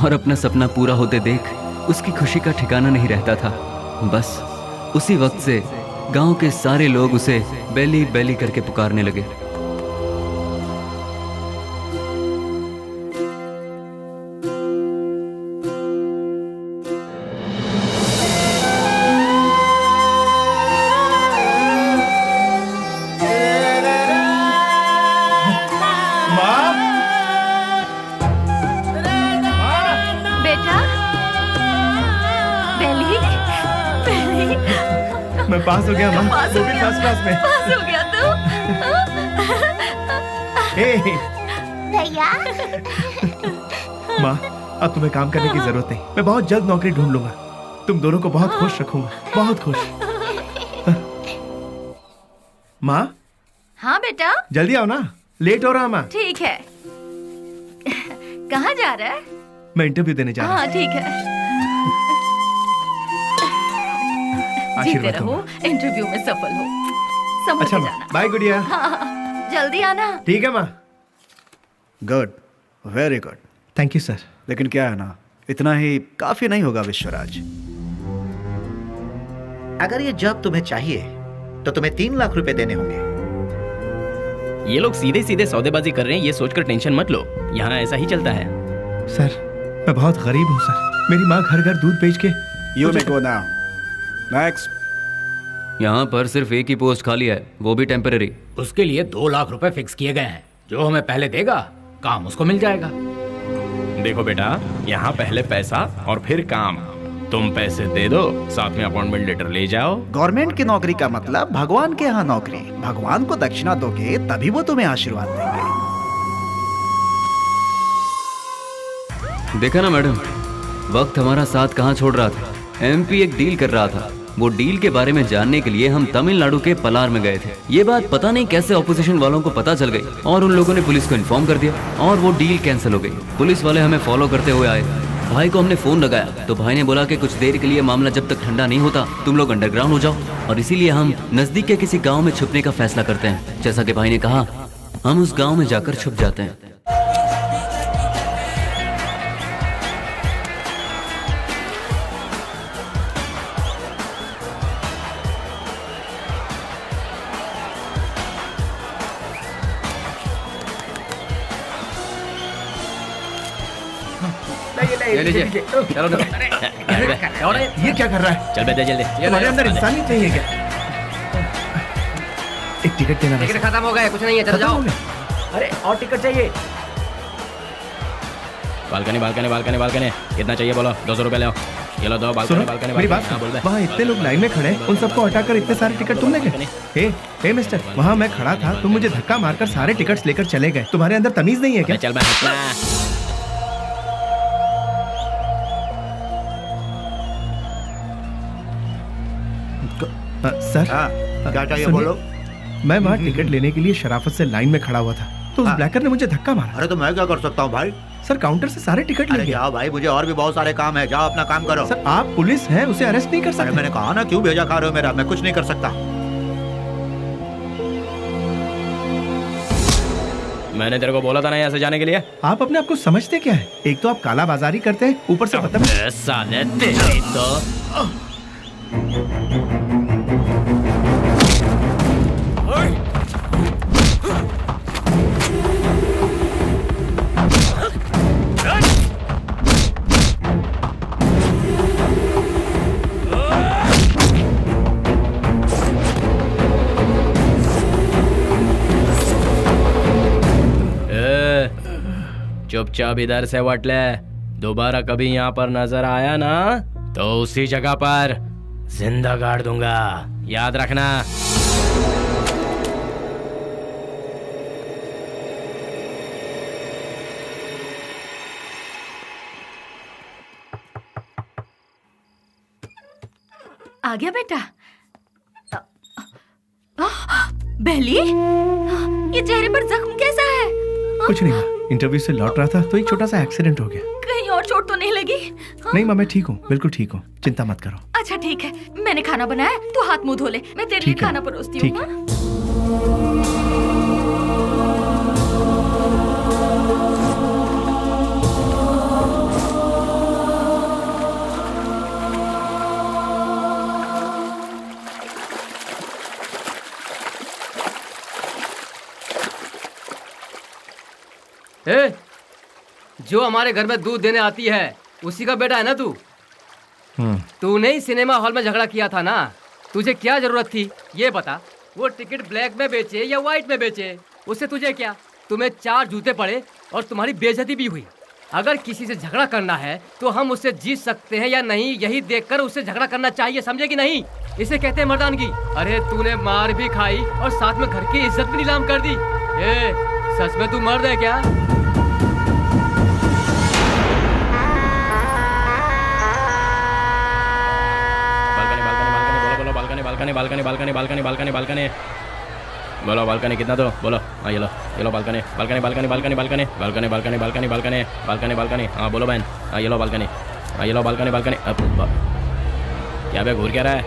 और अपना सपना पूरा होते देख उसकी खुशी का ठिकाना नहीं रहता था। बस उसी वक्त से गांव के सारे लोग उसे बेली बेली करके पुकारने लगे। मैं पास हो गया माँ, वो भी फर्स्ट क्लास में। पास हो गया तू? भैया। माँ, अब तुम्हें काम करने की जरूरत नहीं। मैं बहुत जल्द नौकरी ढूंढ लूंगा। तुम दोनों को बहुत खुश रखूंगा, बहुत खुश। माँ। हाँ बेटा। जल्दी आओ ना, लेट हो रहा माँ। ठीक है। कहाँ जा रहा है? मैं इंटरव्यू देने जा रहा हूँ। हाँ ठीक है। जीते रहो, इंटरव्यू में सफल हो। संभल के जाना। बाय गुड़िया। हाँ, जल्दी आना। ठीक है माँ। Good, very good. Thank you sir. लेकिन क्या है ना, इतना ही काफी नहीं होगा विश्वराज। अगर ये जॉब तुम्हें चाहिए तो तुम्हें 3 लाख रुपए देने होंगे। ये लोग सीधे सीधे सौदेबाजी कर रहे हैं, ये सोचकर टेंशन मत लो। यहाँ ऐसा ही चलता है। सर, मैं बहुत गरीब हूँ सर। मेरी माँ घर घर दूध बेच के। You may go now. Next. यहाँ पर सिर्फ एक ही पोस्ट खाली है, वो भी टेम्पररी। उसके लिए 2 लाख रुपए फिक्स किए गए हैं। जो हमें पहले देगा काम उसको मिल जाएगा। देखो बेटा, यहाँ पहले पैसा और फिर काम। तुम पैसे दे दो, साथ में अपॉइंटमेंट लेटर ले जाओ। गवर्नमेंट की नौकरी का मतलब भगवान के यहाँ नौकरी। भगवान को दक्षिणा दोगे तभी वो तुम्हें आशीर्वाद देंगे। देखा ना मैडम, वक्त हमारा साथ कहाँ छोड़ रहा था। एमपी एक डील कर रहा था। वो डील के बारे में जानने के लिए हम तमिलनाडु के पलार में गए थे। ये बात पता नहीं कैसे ऑपोजिशन वालों को पता चल गई और उन लोगों ने पुलिस को इन्फॉर्म कर दिया और वो डील कैंसिल हो गई। पुलिस वाले हमें फॉलो करते हुए आए। भाई को हमने फोन लगाया तो भाई ने बोला कि कुछ देर के लिए मामला जब तक ठंडा नहीं होता तुम लोग अंडरग्राउंड हो जाओ, और इसीलिए हम नजदीक के किसी गाँव में छुपने का फैसला करते हैं। जैसा कि भाई ने कहा, हम उस गाँव में जाकर छुप जाते हैं। ले लीजिए। चलो ये क्या कर रहा है? चल बेटा जल्दी। तुम्हारे अंदर इंसानियत नहीं है क्या? एक टिकट देना। टिकट खत्म हो गया, कुछ नहीं है, चलो जाओ। अरे और टिकट चाहिए। बालकनी बालकनी बालकनी बालकनी कितना चाहिए बोलो? 200 रुपए ले आओ। ये लो दो बालकनी बालकनी। मेरी बात वहाँ इतने लोग लाइन में खड़े हैं, उन सबको हटाकर इतने सारे टिकट तुम लेके? हे मिस्टर, वहाँ मैं खड़ा था, तुम मुझे धक्का मारकर सारे टिकट्स लेकर चले गए। तुम्हारे अंदर तमीज नहीं है क्या? चल मैं सर क्या चाहिए बोलो? मैं वहाँ टिकट लेने के लिए शराफत से लाइन में खड़ा हुआ था तो उस ब्लैकर ने मुझे धक्का मारा। अरे तो मैं क्या कर सकता हूँ भाई? सर काउंटर से सारे टिकट ले गया। जाओ भाई, मुझे और भी बहुत सारे काम है, जाओ अपना काम करो। सर आप पुलिस हैं, उसे अरेस्ट नहीं कर सकते। मैंने कहा ना, क्यों भेजा खा रहे हो मेरा? मैं कुछ नहीं कर सकता। मैंने तेरे को बोला था ना यहाँ से जाने के लिए। आप अपने आप को समझते क्या है? एक तो आप काला बाजारी करते हैं, ऊपर से साले तेरी तो चुपचाप इधर से वट ले। दोबारा कभी यहाँ पर नजर आया ना तो उसी जगह पर जिंदा गाड़ दूंगा, याद रखना। आ गया बेटा। बेली, ये चेहरे पर जख्म कैसा है? कुछ नहीं माँ, इंटरव्यू से लौट रहा था तो एक छोटा सा एक्सीडेंट हो गया। कहीं और चोट तो नहीं लगी? नहीं माँ, मैं ठीक हूँ, बिल्कुल ठीक हूँ, चिंता मत करो। अच्छा ठीक है, मैंने खाना बनाया, तू हाथ मुंह धो ले, मैं तेरे लिए खाना परोसती हूँ। ए, जो हमारे घर में दूध देने आती है उसी का बेटा है ना तू? तूने ही सिनेमा हॉल में झगड़ा किया था ना? तुझे क्या जरूरत थी ये बता? वो टिकट ब्लैक में बेचे या व्हाइट में बेचे, उससे तुझे क्या? तुम्हें 4 जूते पड़े और तुम्हारी बेइज्जती भी हुई। अगर किसी से झगड़ा करना है तो हम उससे जीत सकते हैं या नहीं, यही देखकर उससे झगड़ा करना चाहिए, समझे कि नहीं? इसे कहते हैं मर्दानगी। अरे तूने मार भी खाई और साथ में घर की इज्जत भी नीलाम कर दी। ए, सच में तू मर्द है क्या? Balcony balcony balcony balcony balcony balcony बोलो, बालकनी कितना दो बोलो। हाँ ये लो balcony balcony balcony balcony balcony balcony balcony balcony balcony balcony balcony. हाँ बोलो बहन। हाँ ये लो बालकनी। हाँ ये लो बालकनी बालकनी। क्या बे घूर क्या रहा है?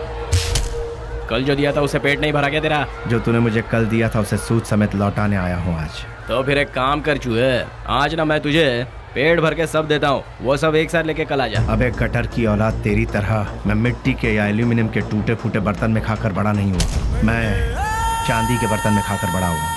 कल जो दिया था उसे पेट नहीं भरा क्या तेरा? जो तूने मुझे कल दिया था उसे सूद समेत लौटाने आया हूँ आज। तो फिर एक काम कर चूहे, आज ना मैं तुझे पेट भर के सब देता हूँ, वो सब एक साथ लेके कल आ जा। अबे कटर की औलाद, तेरी तरह मैं मिट्टी के या एल्यूमिनियम के टूटे फूटे बर्तन में खाकर बड़ा नहीं हूँ, मैं चांदी के बर्तन में खाकर बड़ा हूँ।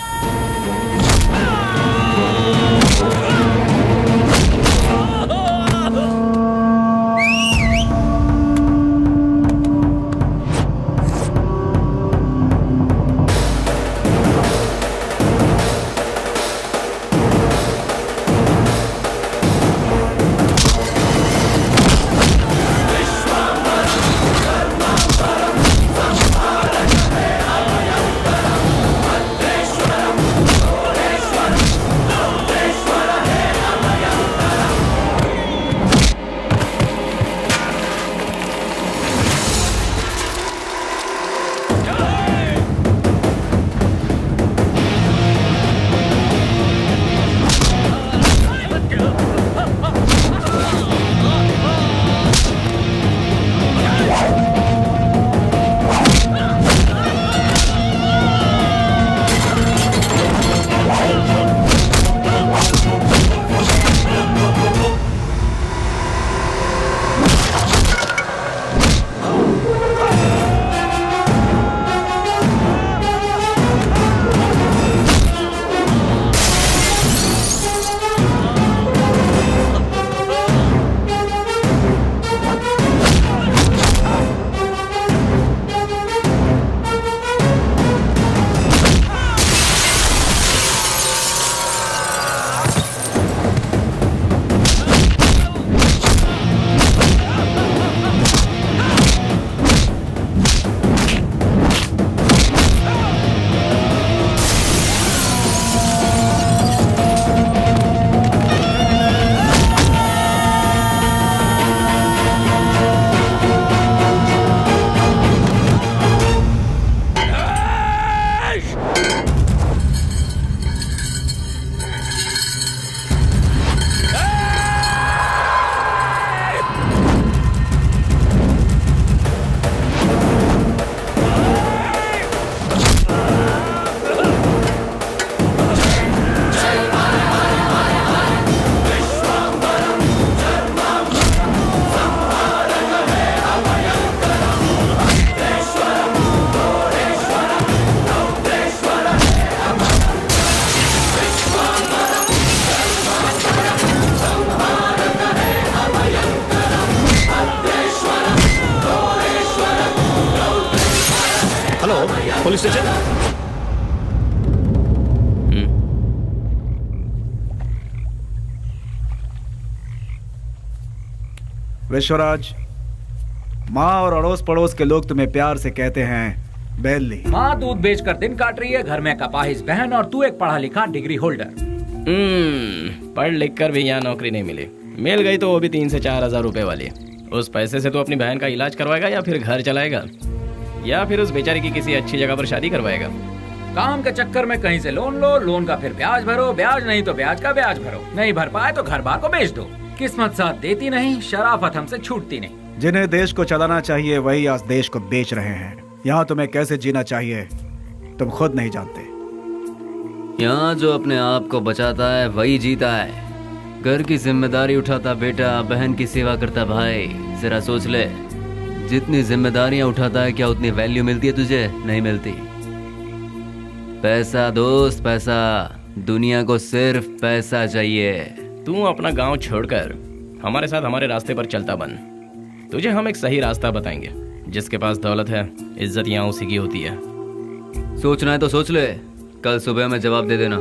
Police station. विश्वराज, माँ और अड़ोस पड़ोस के लोग तुम्हें प्यार से कहते हैं बेली। माँ दूध बेचकर दिन काट रही है, घर में कपाहिस बहन और तू एक पढ़ा लिखा डिग्री होल्डर। पढ़ लिख कर भी यहाँ नौकरी नहीं मिली, मिल गई तो वो भी 3 से 4 हजार रुपए वाली। उस पैसे से तू अपनी बहन का इलाज करवाएगा या फिर घर चलाएगा या फिर उस बेचारी की किसी अच्छी जगह पर शादी करवाएगा? काम के चक्कर में कहीं से लोन लो, लोन का फिर ब्याज भरो, ब्याज नहीं तो ब्याज का ब्याज भरो, नहीं भर पाए तो घर बार को बेच दो। किस्मत साथ देती नहीं, शराफत हमसे छूटती नहीं। जिन्हें देश को चलाना चाहिए वही आज देश को बेच रहे हैं। यहाँ तुम्हें कैसे जीना चाहिए तुम खुद नहीं जानते। यहाँ जो अपने आप को बचाता है वही जीता है। घर की जिम्मेदारी उठाता बेटा, बहन की सेवा करता भाई। जरा सोच ले, जितनी जिम्मेदारियां उठाता है क्या उतनी वैल्यू मिलती है तुझे? नहीं मिलती। पैसा दोस्त पैसा, दुनिया को सिर्फ पैसा चाहिए। तू अपना गांव छोड़कर हमारे साथ हमारे रास्ते पर चलता बन। तुझे हम एक सही रास्ता बताएंगे। जिसके पास दौलत है इज्जत यहाँ उसी की होती है। सोचना है तो सोच ले, कल सुबह में जवाब दे देना।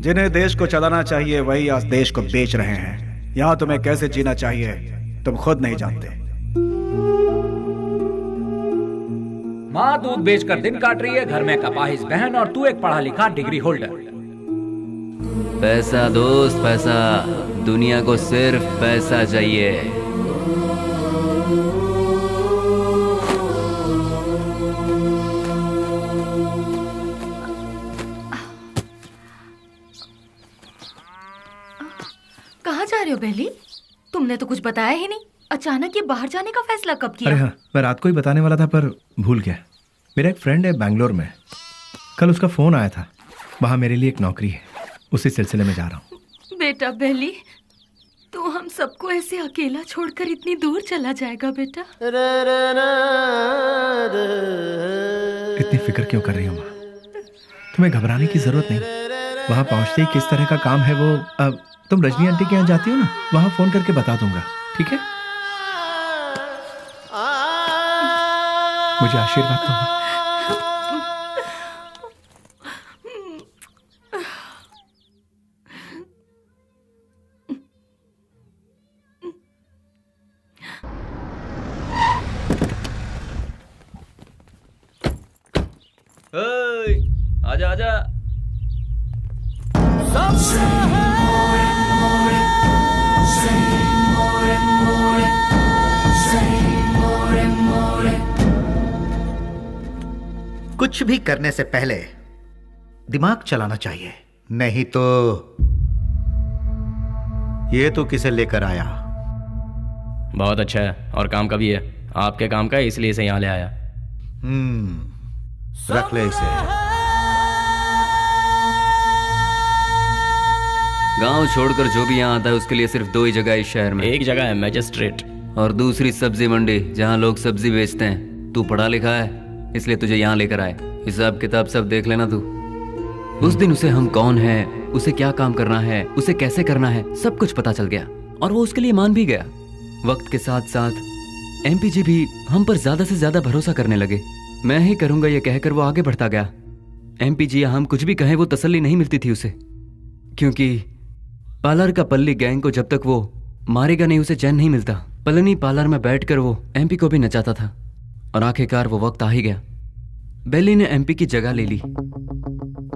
जिन्हें देश को चलाना चाहिए वही आज देश को बेच रहे हैं। यहाँ तुम्हें कैसे जीना चाहिए तुम खुद नहीं जानते। माँ दूध बेचकर दिन काट रही है, घर में कपाहिज बहन और तू एक पढ़ा लिखा डिग्री होल्डर। पैसा दोस्त पैसा, दुनिया को सिर्फ पैसा चाहिए। कहाँ जा रहे हो बेली? तुमने तो कुछ बताया ही नहीं। अचानक ये बाहर जाने का फैसला कब किया? अरे हाँ, मैं रात को ही बताने वाला था पर भूल गया। मेरा एक फ्रेंड है बैंगलोर में, कल उसका फोन आया था। वहाँ मेरे लिए एक नौकरी है, उसी सिलसिले में जा रहा हूँ। बेटा बेली, तू हम सबको ऐसे अकेला छोड़कर इतनी दूर चला जाएगा बेटा? इतनी फिक्र क्यों कर रही हो माँ? तुम्हें घबराने की जरूरत नहीं। वहाँ पहुँचते ही किस तरह का काम है वो अब तुम रजनी आंटी के यहाँ जाती हो ना, वहाँ फोन करके बता दूंगा, ठीक है? मुझे आशीर्वाद दो। आजा आजा। कुछ भी करने से पहले दिमाग चलाना चाहिए, नहीं तो ये तो किसे लेकर आया? बहुत अच्छा है और काम का भी है। आपके काम का है इसलिए इसे यहाँ ले आया। रख ले इसे। गांव छोड़कर जो भी यहाँ आता है उसके लिए सिर्फ दो ही जगह है इस शहर में। एक जगह है मैजिस्ट्रेट और दूसरी सब्जी मंडी, जहाँ लोग सब्जी बेचते हैं। तू पढ़ा लिखा है इसलिए तुझे यहाँ लेकर आए। हिसाब किताब सब देख लेना तू। उस दिन उसे हम कौन है, उसे क्या काम करना है, उसे कैसे करना है, सब कुछ पता चल गया और वो उसके लिए मान भी गया। वक्त के साथ साथ एमपी जी भी हम पर ज्यादा से ज्यादा भरोसा करने लगे। मैं ही करूंगा ये कहकर वो आगे बढ़ता गया। एमपी जी हम कुछ भी कहें वो तसल्ली नहीं मिलती थी उसे, क्योंकि पार्लर का पल्ली गैंग को जब तक वो मारेगा नहीं उसे चैन नहीं मिलता। पलनी पार्लर में बैठकर वो एमपी को भी नचाता था और आखिरकार वो वक्त आ ही गया। बेली ने एमपी की जगह ले ली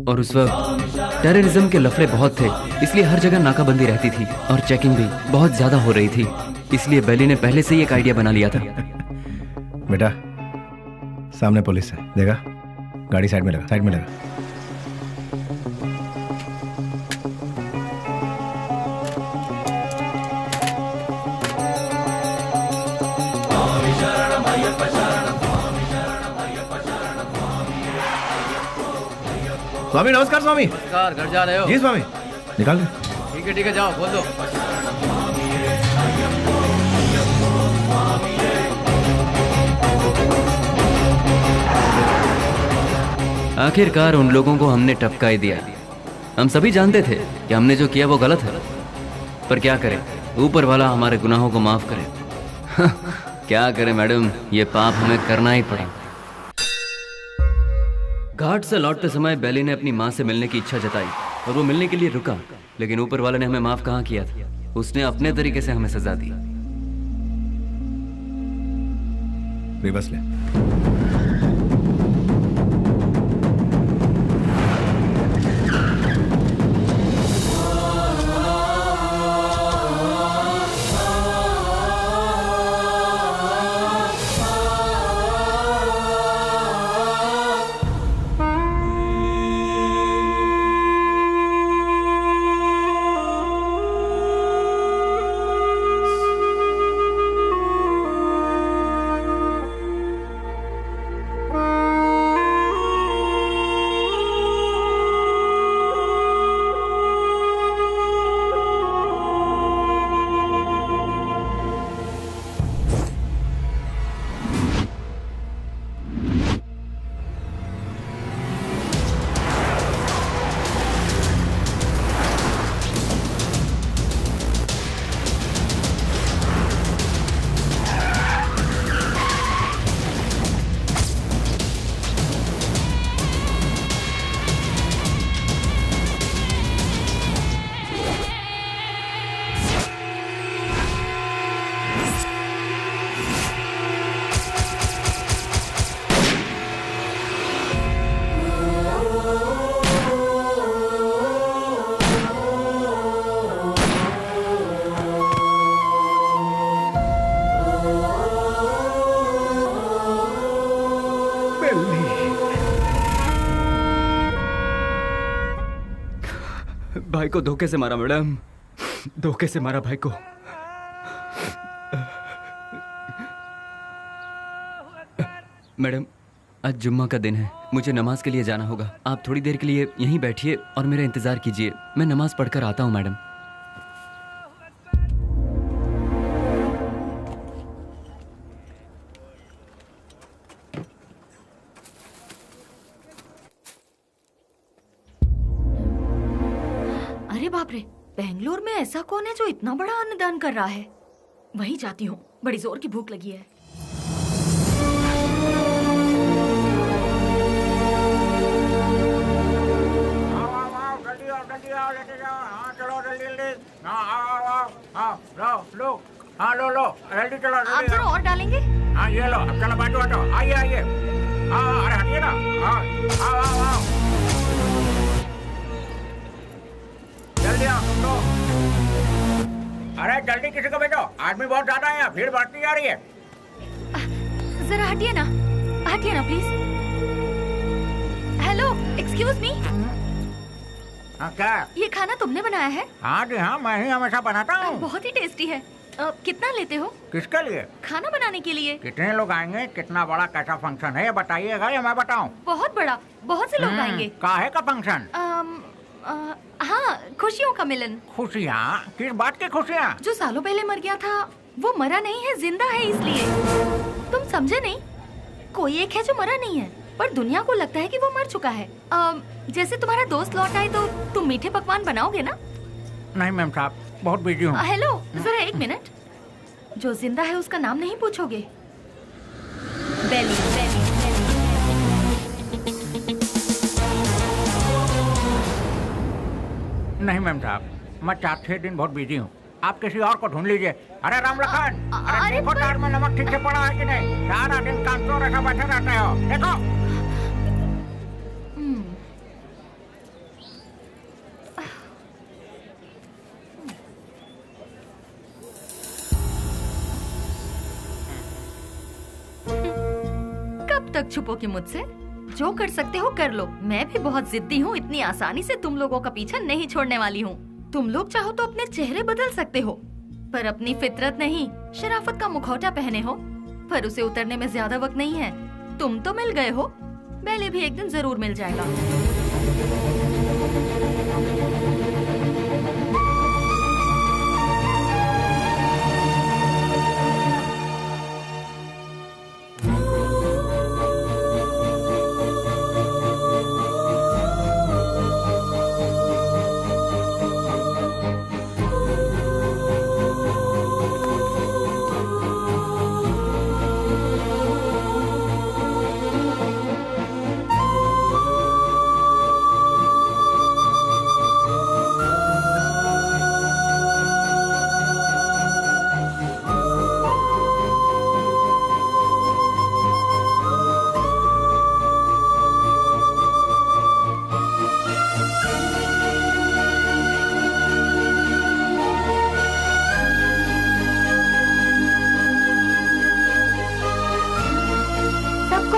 और उस वक्त टेररिज्म के लफड़े बहुत थे, इसलिए हर जगह नाकाबंदी रहती थी और चेकिंग भी बहुत ज्यादा हो रही थी। इसलिए बेली ने पहले से ही एक आइडिया बना लिया था। बेटा सामने पुलिस है, देखा? गाड़ी साइड में लगा, साइड में लगा। स्वामी नमस्कार। स्वामी नमस्कार। घर जा रहे हो? जी स्वामी। निकाल दे। ठीक है जाओ, बोल दो। आखिरकार उन लोगों को हमने टपका ही दिया। हम सभी जानते थे कि हमने जो किया वो गलत है, पर क्या करें, ऊपर वाला हमारे गुनाहों को माफ करे। क्या करें मैडम, ये पाप हमें करना ही पड़ा। घाट से लौटते समय बेली ने अपनी माँ से मिलने की इच्छा जताई और वो मिलने के लिए रुका, लेकिन ऊपर वाले ने हमें माफ कहाँ किया था। उसने अपने तरीके से हमें सजा दी। रिवर्स ले। भाई को धोखे से मारा मैडम, धोखे से मारा भाई को। मैडम आज जुम्मा का दिन है, मुझे नमाज के लिए जाना होगा। आप थोड़ी देर के लिए यहीं बैठिए और मेरा इंतजार कीजिए, मैं नमाज पढ़कर आता हूँ मैडम। अरे बाप रे, बेंगलोर में ऐसा कौन है जो इतना बड़ा अन्नदान कर रहा है? वहीं जाती हूँ, बड़ी जोर की भूख लगी है। लो जल्दी चलो। आप जरा और डालेंगे? हाँ ये लो, अब चलो बैठो बैठो, आइए आइए। अरे हटिए ना। आओ जल्दी आओ तुम लोग। अरे जल्दी किसी को भेजो, आदमी बहुत ज्यादा है, भीड़ बढ़ती जा रही है। जरा हटिए ना प्लीज। Hello, excuse me. हाँ क्या? ये खाना तुमने बनाया है? हाँ जी हाँ, मैं ही हमेशा बनाता हूँ। बहुत ही टेस्टी है। कितना लेते हो? किसके लिए? खाना बनाने के लिए। कितने लोग आएंगे, कितना बड़ा कैसा फंक्शन है ये बताइएगा या मैं बताऊँ? बहुत बड़ा, बहुत से लोग आएंगे। काहे का फंक्शन? हाँ, खुशियों का मिलन। खुशियाँ? किस बात की खुशियाँ? जो सालों पहले मर गया था वो मरा नहीं है, जिंदा है, इसलिए। तुम समझे नहीं? कोई एक है जो मरा नहीं है पर दुनिया को लगता है कि वो मर चुका है। जैसे तुम्हारा दोस्त लौट आए तो तुम मीठे पकवान बनाओगे ना? नहीं मैम साहब, बहुत बिजी हूँ। हेलो, जरा एक मिनट। जो जिंदा है उसका नाम नहीं पूछोगे? बेली, बेली, बेली। नहीं मैम साहब, मैं 4-6 दिन बहुत बिजी हूँ, आप किसी और को ढूंढ लीजिए। अरे रामलखन, अरे देखो तार में नमक ठीक से पड़ा है कि नहीं? सारा दिन काम तो रखा बैठे रहते हो, देखो। कब तक छुपोगे मुझसे? जो कर सकते हो कर लो। मैं भी बहुत जिद्दी हूँ, इतनी आसानी से तुम लोगों का पीछा नहीं छोड़ने वाली हूँ। तुम लोग चाहो तो अपने चेहरे बदल सकते हो, पर अपनी फितरत नहीं। शराफत का मुखौटा पहने हो, पर उसे उतरने में ज्यादा वक्त नहीं है। तुम तो मिल गए हो, बेली भी एक दिन जरूर मिल जाएगा।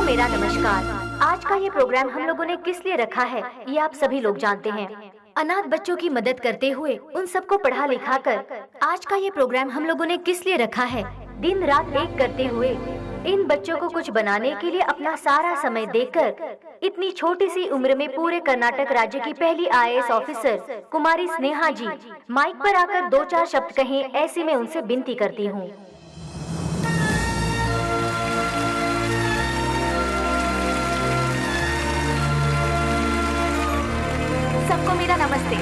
मेरा नमस्कार। आज का ये प्रोग्राम हम लोगों ने किस लिए रखा है ये आप सभी लोग जानते हैं। अनाथ बच्चों की मदद करते हुए उन सबको पढ़ा लिखा कर आज का ये प्रोग्राम हम लोगों ने किस लिए रखा है, दिन रात एक करते हुए इन बच्चों को कुछ बनाने के लिए अपना सारा समय देकर इतनी छोटी सी उम्र में पूरे कर्नाटक राज्य की पहली IAS ऑफिसर कुमारी स्नेहा जी माइक पर आकर 2-4 शब्द कहें, ऐसी मैं उनसे विनती करती हूँ। सबको मेरा नमस्ते।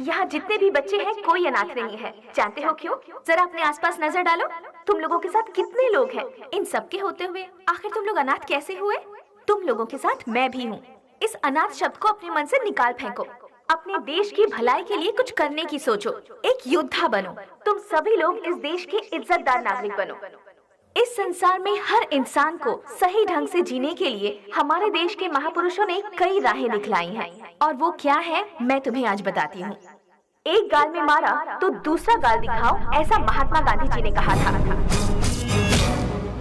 यहाँ जितने भी बच्चे हैं कोई अनाथ नहीं है। जानते हो क्यों? जरा अपने आसपास नजर डालो, तुम लोगों के साथ कितने लोग हैं। इन सब के होते हुए आखिर तुम लोग अनाथ कैसे हुए? तुम लोगों के साथ मैं भी हूँ। इस अनाथ शब्द को अपने मन से निकाल फेंको। अपने देश की भलाई के लिए कुछ करने की सोचो, एक योद्धा बनो। तुम सभी लोग इस देश के इज्जतदार नागरिक बनो। इस संसार में हर इंसान को सही ढंग से जीने के लिए हमारे देश के महापुरुषों ने कई राहें दिखलाई हैं, और वो क्या है मैं तुम्हें आज बताती हूँ। एक गाल में मारा तो दूसरा गाल दिखाओ, ऐसा महात्मा गांधी जी ने कहा था।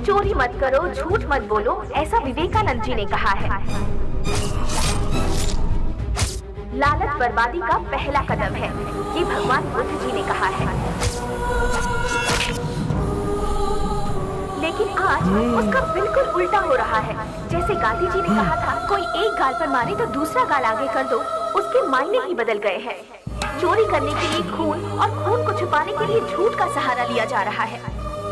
चोरी मत करो, झूठ मत बोलो, ऐसा विवेकानंद जी ने कहा है। लालच बर्बादी का पहला कदम है, ये भगवान बुद्ध जी ने कहा है। लेकिन आज उसका बिल्कुल उल्टा हो रहा है। जैसे गांधी जी ने कहा था, कोई एक गाल पर मारे तो दूसरा गाल आगे कर दो, उसके मायने ही बदल गए हैं। चोरी करने के लिए खून और खून को छुपाने के लिए झूठ का सहारा लिया जा रहा है।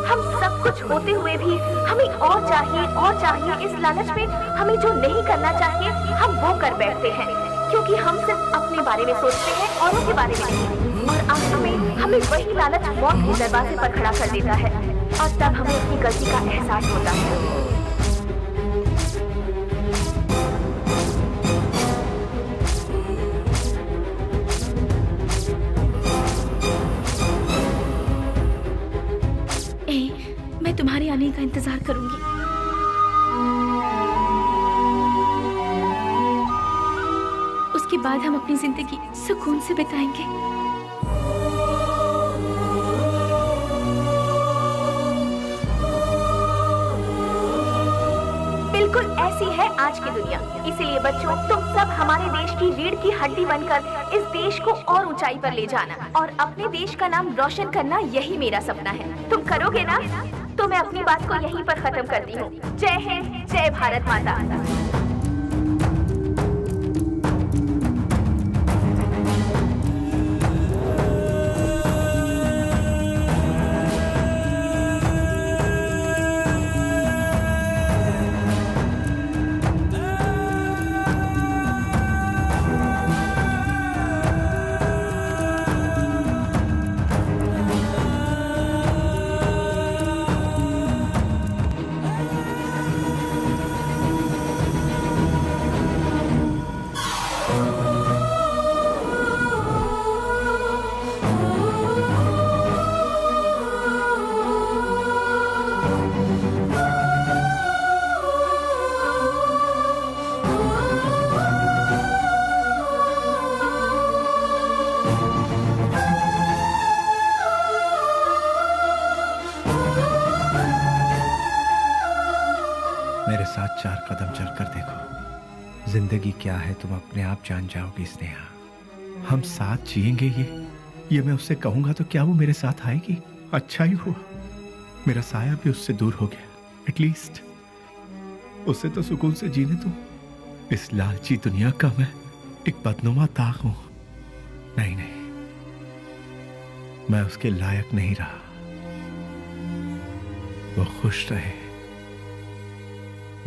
हम सब कुछ होते हुए भी हमें और चाहिए। इस लालच में हमें जो नहीं करना चाहिए हम वो कर बैठते हैं, क्योंकि हम सिर्फ अपने बारे में सोचते हैं, औरों के बारे में नहीं। और अंत में हमें वही लालच मौत के दरवाजे पर खड़ा कर देता है, और तब हमें अपनी गलती का एहसास होता है। मैं तुम्हारे आने का इंतजार करूंगी। उसके बाद हम अपनी जिंदगी सुकून से बिताएंगे। बिल्कुल ऐसी है आज की दुनिया। इसीलिए बच्चों, तुम सब हमारे देश की रीढ़ की हड्डी बनकर इस देश को और ऊंचाई पर ले जाना और अपने देश का नाम रोशन करना, यही मेरा सपना है। तुम करोगे ना? तो मैं अपनी बात को यहीं पर खत्म करती हूँ। जय हिंद, जय भारत माता। मेरे साथ 4 कदम चलकर देखो। जिंदगी क्या है तुम अपने आप जान जाओगी स्नेहा। हम साथ जिएंगे ये मैं उससे कहूंगा तो क्या वो मेरे साथ आएगी? अच्छा ही हुआ मेरा साया भी उससे दूर हो गया। एटलीस्ट उससे तो सुकून से जीने दो। इस लालची दुनिया का मैं एक बदनुमा ताक हूं। नहीं, मैं उसके लायक नहीं रहा। वो खुश रहे,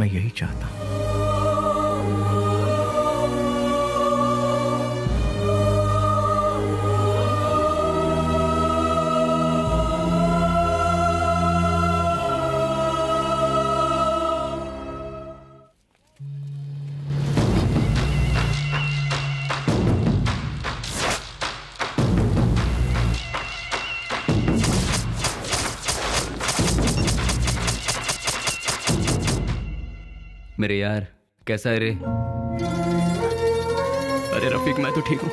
मैं यही चाहता हूं। मेरे यार, कैसा है रे? अरे रफीक, मैं तो ठीक हूँ।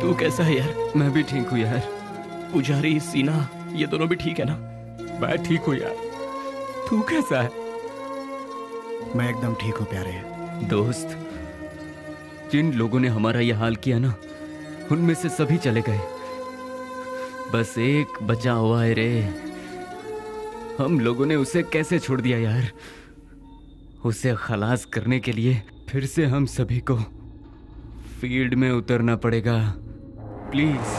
तू कैसा है यार? मैं भी ठीक हूँ यार। पुजारी, सीना, ये दोनों भी ठीक है ना? मैं ठीक हूँ यार। तू कैसा है? मैं एकदम ठीक हूँ प्यारे। दोस्त, जिन लोगों ने हमारा ये हाल किया ना, उनमें से सभी चले गए। बस एक बचा हुआ है रे। हम लोगों ने उसे कैसे छोड़ दिया यार? उसे खलास करने के लिए फिर से हम सभी को फील्ड में उतरना पड़ेगा। प्लीज।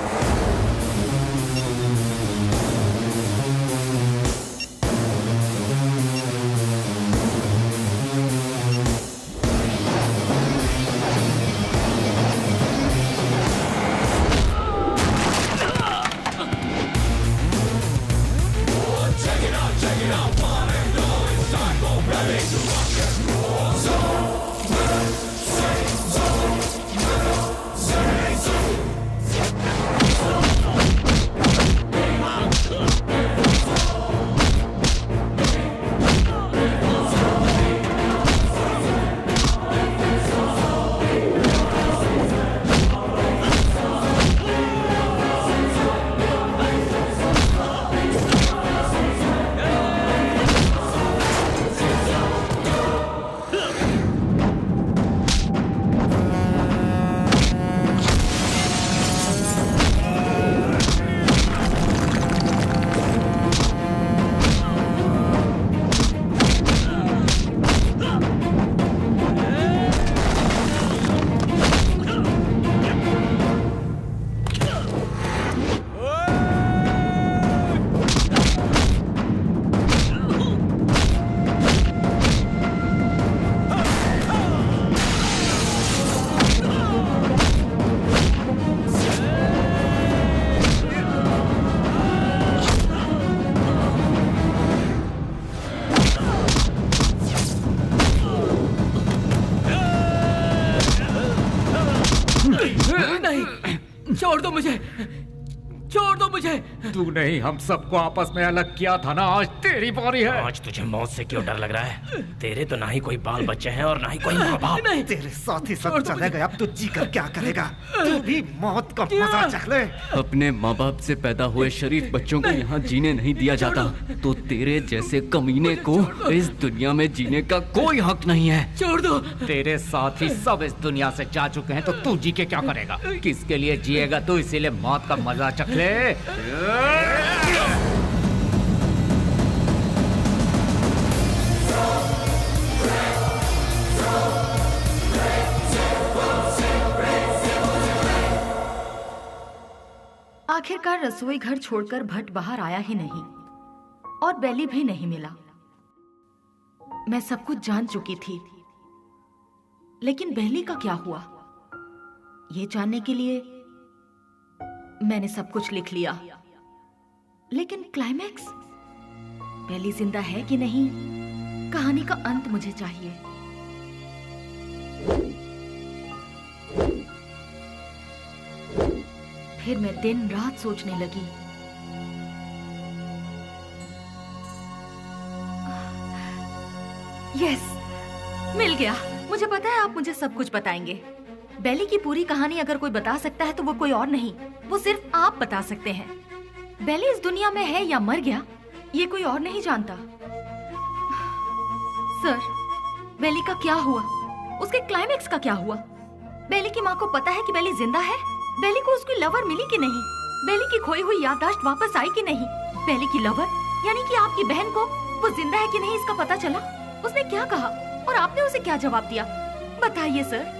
नहीं, छोड़ दो मुझे, छोड़ दो मुझे। तू नहीं, हम सबको आपस में अलग किया था ना, आज तेरी बारी है। आज तुझे मौत से क्यों डर लग रहा है? तेरे तो ना ही कोई बाल बच्चे हैं और ना ही कोई माँ बाप। तेरे साथ ही सब चले गए, अब तू जी कर क्या करेगा? तू भी मौत का मजा चख ले। अपने माँ बाप से पैदा हुए शरीफ बच्चों को यहाँ जीने नहीं दिया जाता, तो तेरे जैसे कमीने को इस दुनिया में जीने का कोई हक नहीं है। छोड़ दो। तेरे साथ ही सब इस दुनिया से जा चुके हैं, तो तू जी के क्या करेगा? किसके लिए जिएगा तू? इसीलिए मौत का मजा चख ले। आखिरकार रसोई घर छोड़कर भट्ट बाहर आया ही नहीं और बेली भी नहीं मिला। मैं सब कुछ जान चुकी थी, लेकिन बेली का क्या हुआ, ये जानने के लिए मैंने सब कुछ लिख लिया। लेकिन क्लाइमैक्स, बेली जिंदा है कि नहीं, कहानी का अंत मुझे चाहिए। फिर मैं दिन रात सोचने लगी। यस, मिल गया। मुझे पता है आप मुझे सब कुछ बताएंगे। बेली की पूरी कहानी अगर कोई बता सकता है तो वो कोई और नहीं, वो सिर्फ आप बता सकते हैं। बेली इस दुनिया में है या मर गया, ये कोई और नहीं जानता। सर, बेली का क्या हुआ? उसके क्लाइमैक्स का क्या हुआ? बेली की माँ को पता है कि बेली जिंदा है? बेली को उसकी लवर मिली कि नहीं? बेली की खोई हुई याददाश्त वापस आई कि नहीं? बेली की लवर यानी कि आपकी बहन को वो जिंदा है कि नहीं इसका पता चला? उसने क्या कहा और आपने उसे क्या जवाब दिया? बताइए सर।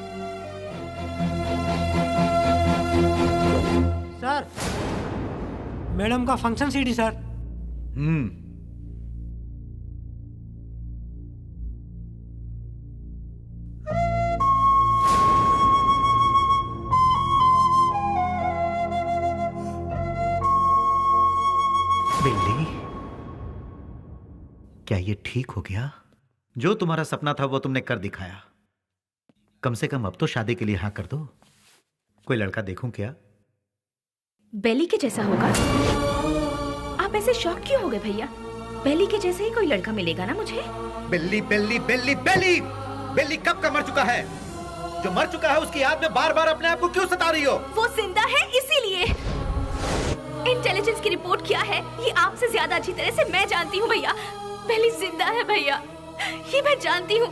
सर, मैडम का फंक्शन सीडी सर। बिल्ली, क्या ये ठीक हो गया? जो तुम्हारा सपना था वो तुमने कर दिखाया। कम से कम अब तो शादी के लिए हाँ कर दो। कोई लड़का देखूं क्या? बेली के जैसा होगा? आप ऐसे शॉक क्यों हो गए भैया? बेली के जैसे ही कोई लड़का मिलेगा ना मुझे। बिल्ली बिल्ली बिल्ली बिल्ली बिल्ली कब का मर चुका है? जो मर चुका है उसकी याद में बार बार अपने आप को क्यों सता रही हो? वो जिंदा है इसीलिए। इंटेलिजेंस की रिपोर्ट क्या है ये आपसे ज्यादा अच्छी तरह से मैं जानती हूँ भैया। बेली जिंदा है भैया, ये मैं जानती हूँ,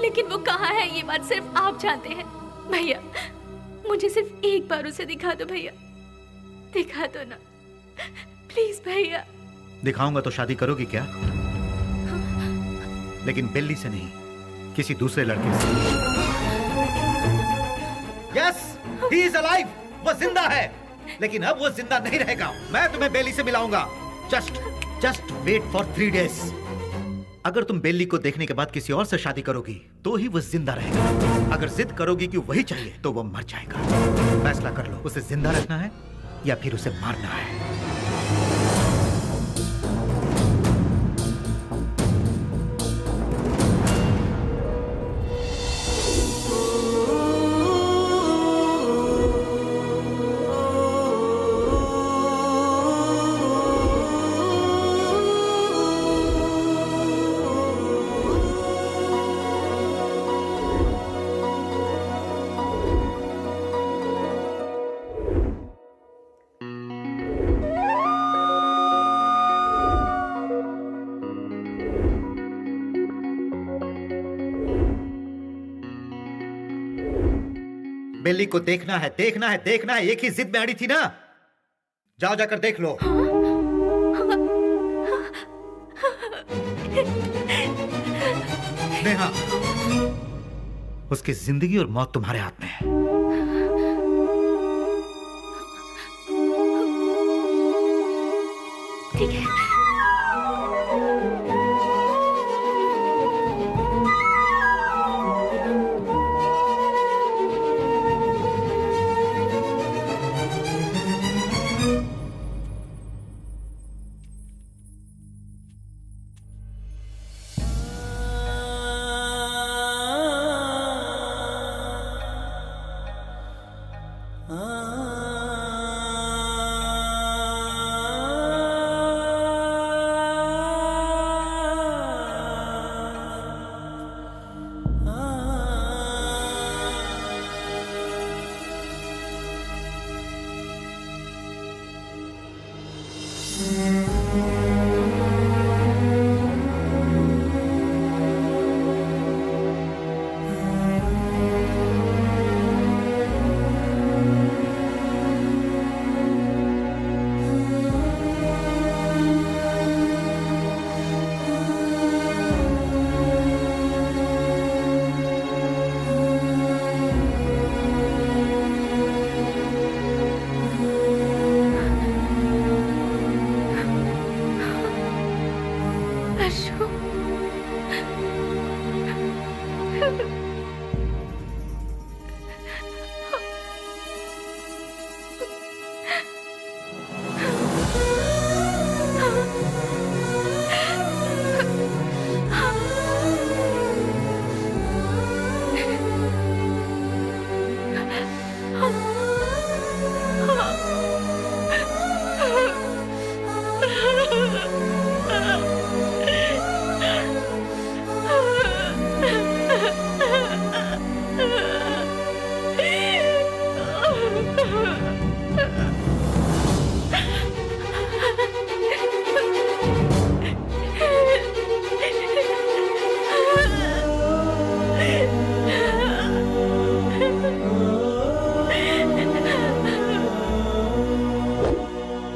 लेकिन वो कहाँ है ये बात सिर्फ आप जानते हैं। भैया मुझे सिर्फ एक बार उसे दिखा दो भैया, दिखा दो ना प्लीज भैया। दिखाऊंगा तो शादी करोगी क्या? लेकिन बिल्ली से नहीं, किसी दूसरे लड़के से। यस, ही इज अलाइव, वो जिंदा है, लेकिन अब वो जिंदा नहीं रहेगा। मैं तुम्हें बेली से मिलाऊंगा। Just wait for 3 days। अगर तुम बेली को देखने के बाद किसी और से शादी करोगी तो ही वो जिंदा रहेगा। अगर जिद करोगी कि वही चाहिए तो वो मर जाएगा। फैसला कर लो, उसे जिंदा रखना है या फिर उसे मारना है। बेली को देखना है, देखना है, देखना है। एक ही जिद में अड़ी थी ना। जाओ जाकर देख लो। नेहा, उसकी जिंदगी और मौत तुम्हारे हाथ में है। ठीक है।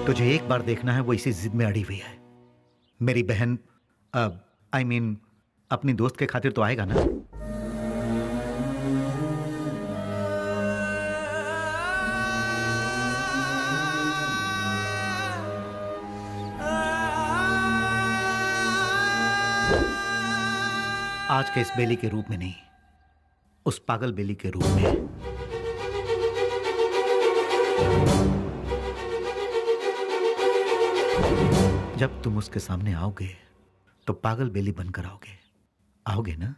तुझे एक बार देखना है, वो इसी जिद में अड़ी हुई है। मेरी बहन I mean, अपनी दोस्त के खातिर तो आएगा ना? आज के इस बेली के रूप में नहीं, उस पागल बेली के रूप में। जब तुम उसके सामने आओगे तो पागल बेली बनकर आओगे, आओगे ना?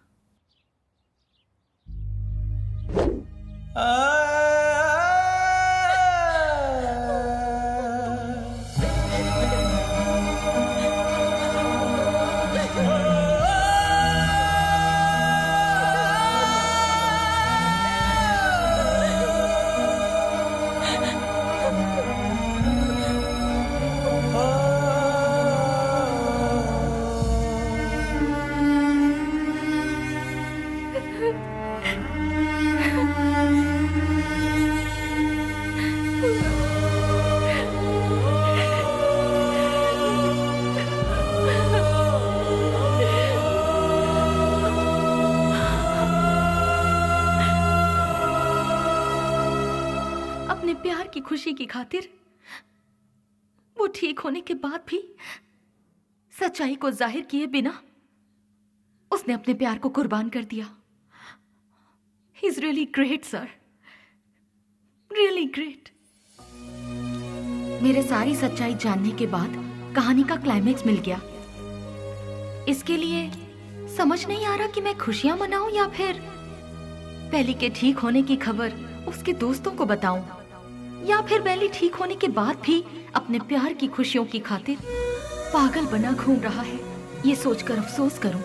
खुशी की खातिर वो ठीक होने के बाद भी सच्चाई को जाहिर किए बिना उसने अपने प्यार को कुर्बान कर दिया। He is really great sir, really great. मेरे सारी सच्चाई जानने के बाद कहानी का क्लाइमेक्स मिल गया। इसके लिए समझ नहीं आ रहा कि मैं खुशियां मनाऊं या फिर बेली के ठीक होने की खबर उसके दोस्तों को बताऊं, या फिर बेली ठीक होने के बाद भी अपने प्यार की खुशियों की खातिर पागल बना घूम रहा है। ये सोचकर अफसोस करूं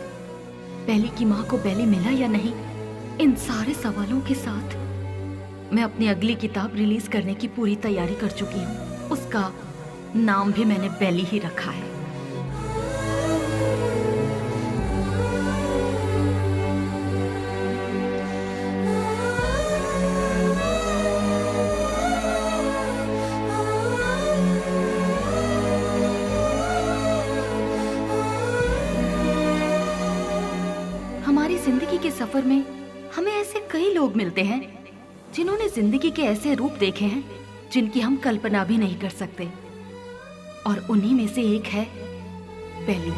बेली की माँ को बेली मिला या नहीं। इन सारे सवालों के साथ मैं अपनी अगली किताब रिलीज करने की पूरी तैयारी कर चुकी हूँ। उसका नाम भी मैंने बेली ही रखा है। जिंदगी के सफर में हमें ऐसे कई लोग मिलते हैं जिन्होंने जिंदगी के ऐसे रूप देखे हैं जिनकी हम कल्पना भी नहीं कर सकते, और उन्हीं में से एक है बेली।